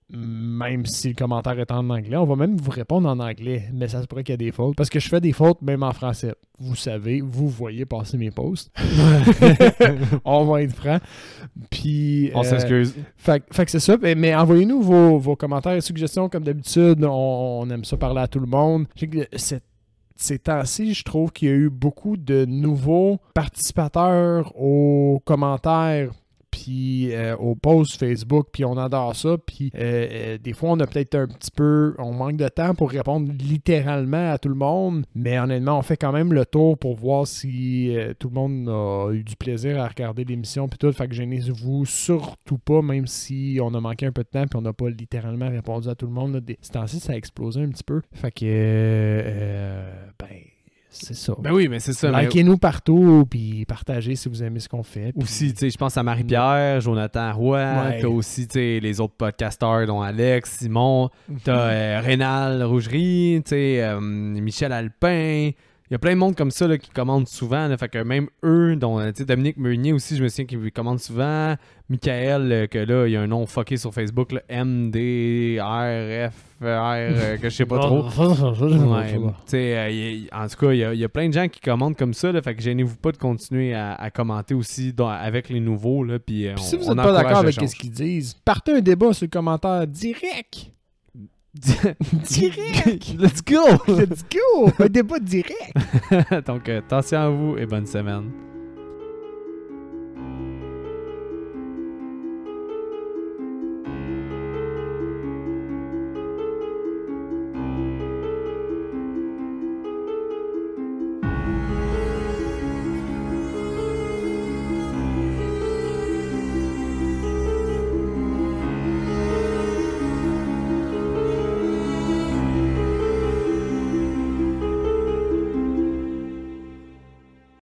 Même si le commentaire est en anglais, on va même vous répondre en anglais, mais ça se pourrait qu'il y a des fautes. Parce que je fais des fautes même en français. Vous savez, vous voyez passer mes posts. On va être franc. Puis, on s'excuse. Fait que c'est ça. Mais envoyez-nous vos commentaires et suggestions comme d'habitude. On aime ça parler à tout le monde. Ces temps-ci, je trouve qu'il y a eu beaucoup de nouveaux participateurs aux commentaires puis au post Facebook, puis on adore ça, puis des fois on a peut-être on manque de temps pour répondre littéralement à tout le monde, mais honnêtement on fait quand même le tour pour voir si tout le monde a eu du plaisir à regarder l'émission puis tout, fait que gênez-vous surtout pas, même si on a manqué un peu de temps puis on n'a pas littéralement répondu à tout le monde, là. Ces temps-ci ça a explosé un petit peu, fait que c'est ça. Ben oui, mais c'est ça. Likez-nous partout, puis partagez si vous aimez ce qu'on fait. Puis... Aussi, tu sais, je pense à Marie-Pierre, Jonathan Roy, t'as aussi, tu sais, les autres podcasteurs, dont Alex, Simon, t'as Rénal Rougerie, tu sais, Michel Alpin. Il y a plein de monde comme ça là, qui commandent souvent. Là, fait que même eux, dont Dominique Meunier aussi, je me souviens qu'il commande souvent. Michael, que là, il y a un nom fucké sur Facebook, là, MDRFR, que je sais pas trop. Ouais, en tout cas, il y a plein de gens qui commandent comme ça. Là, fait que gênez-vous pas de continuer à commenter aussi avec les nouveaux. Là, puis si vous n'êtes pas d'accord avec ce qu'ils disent, partez un débat sur le commentaire direct. Direct! Let's go! Let's go! Un débat direct! Donc, attention à vous et bonne semaine.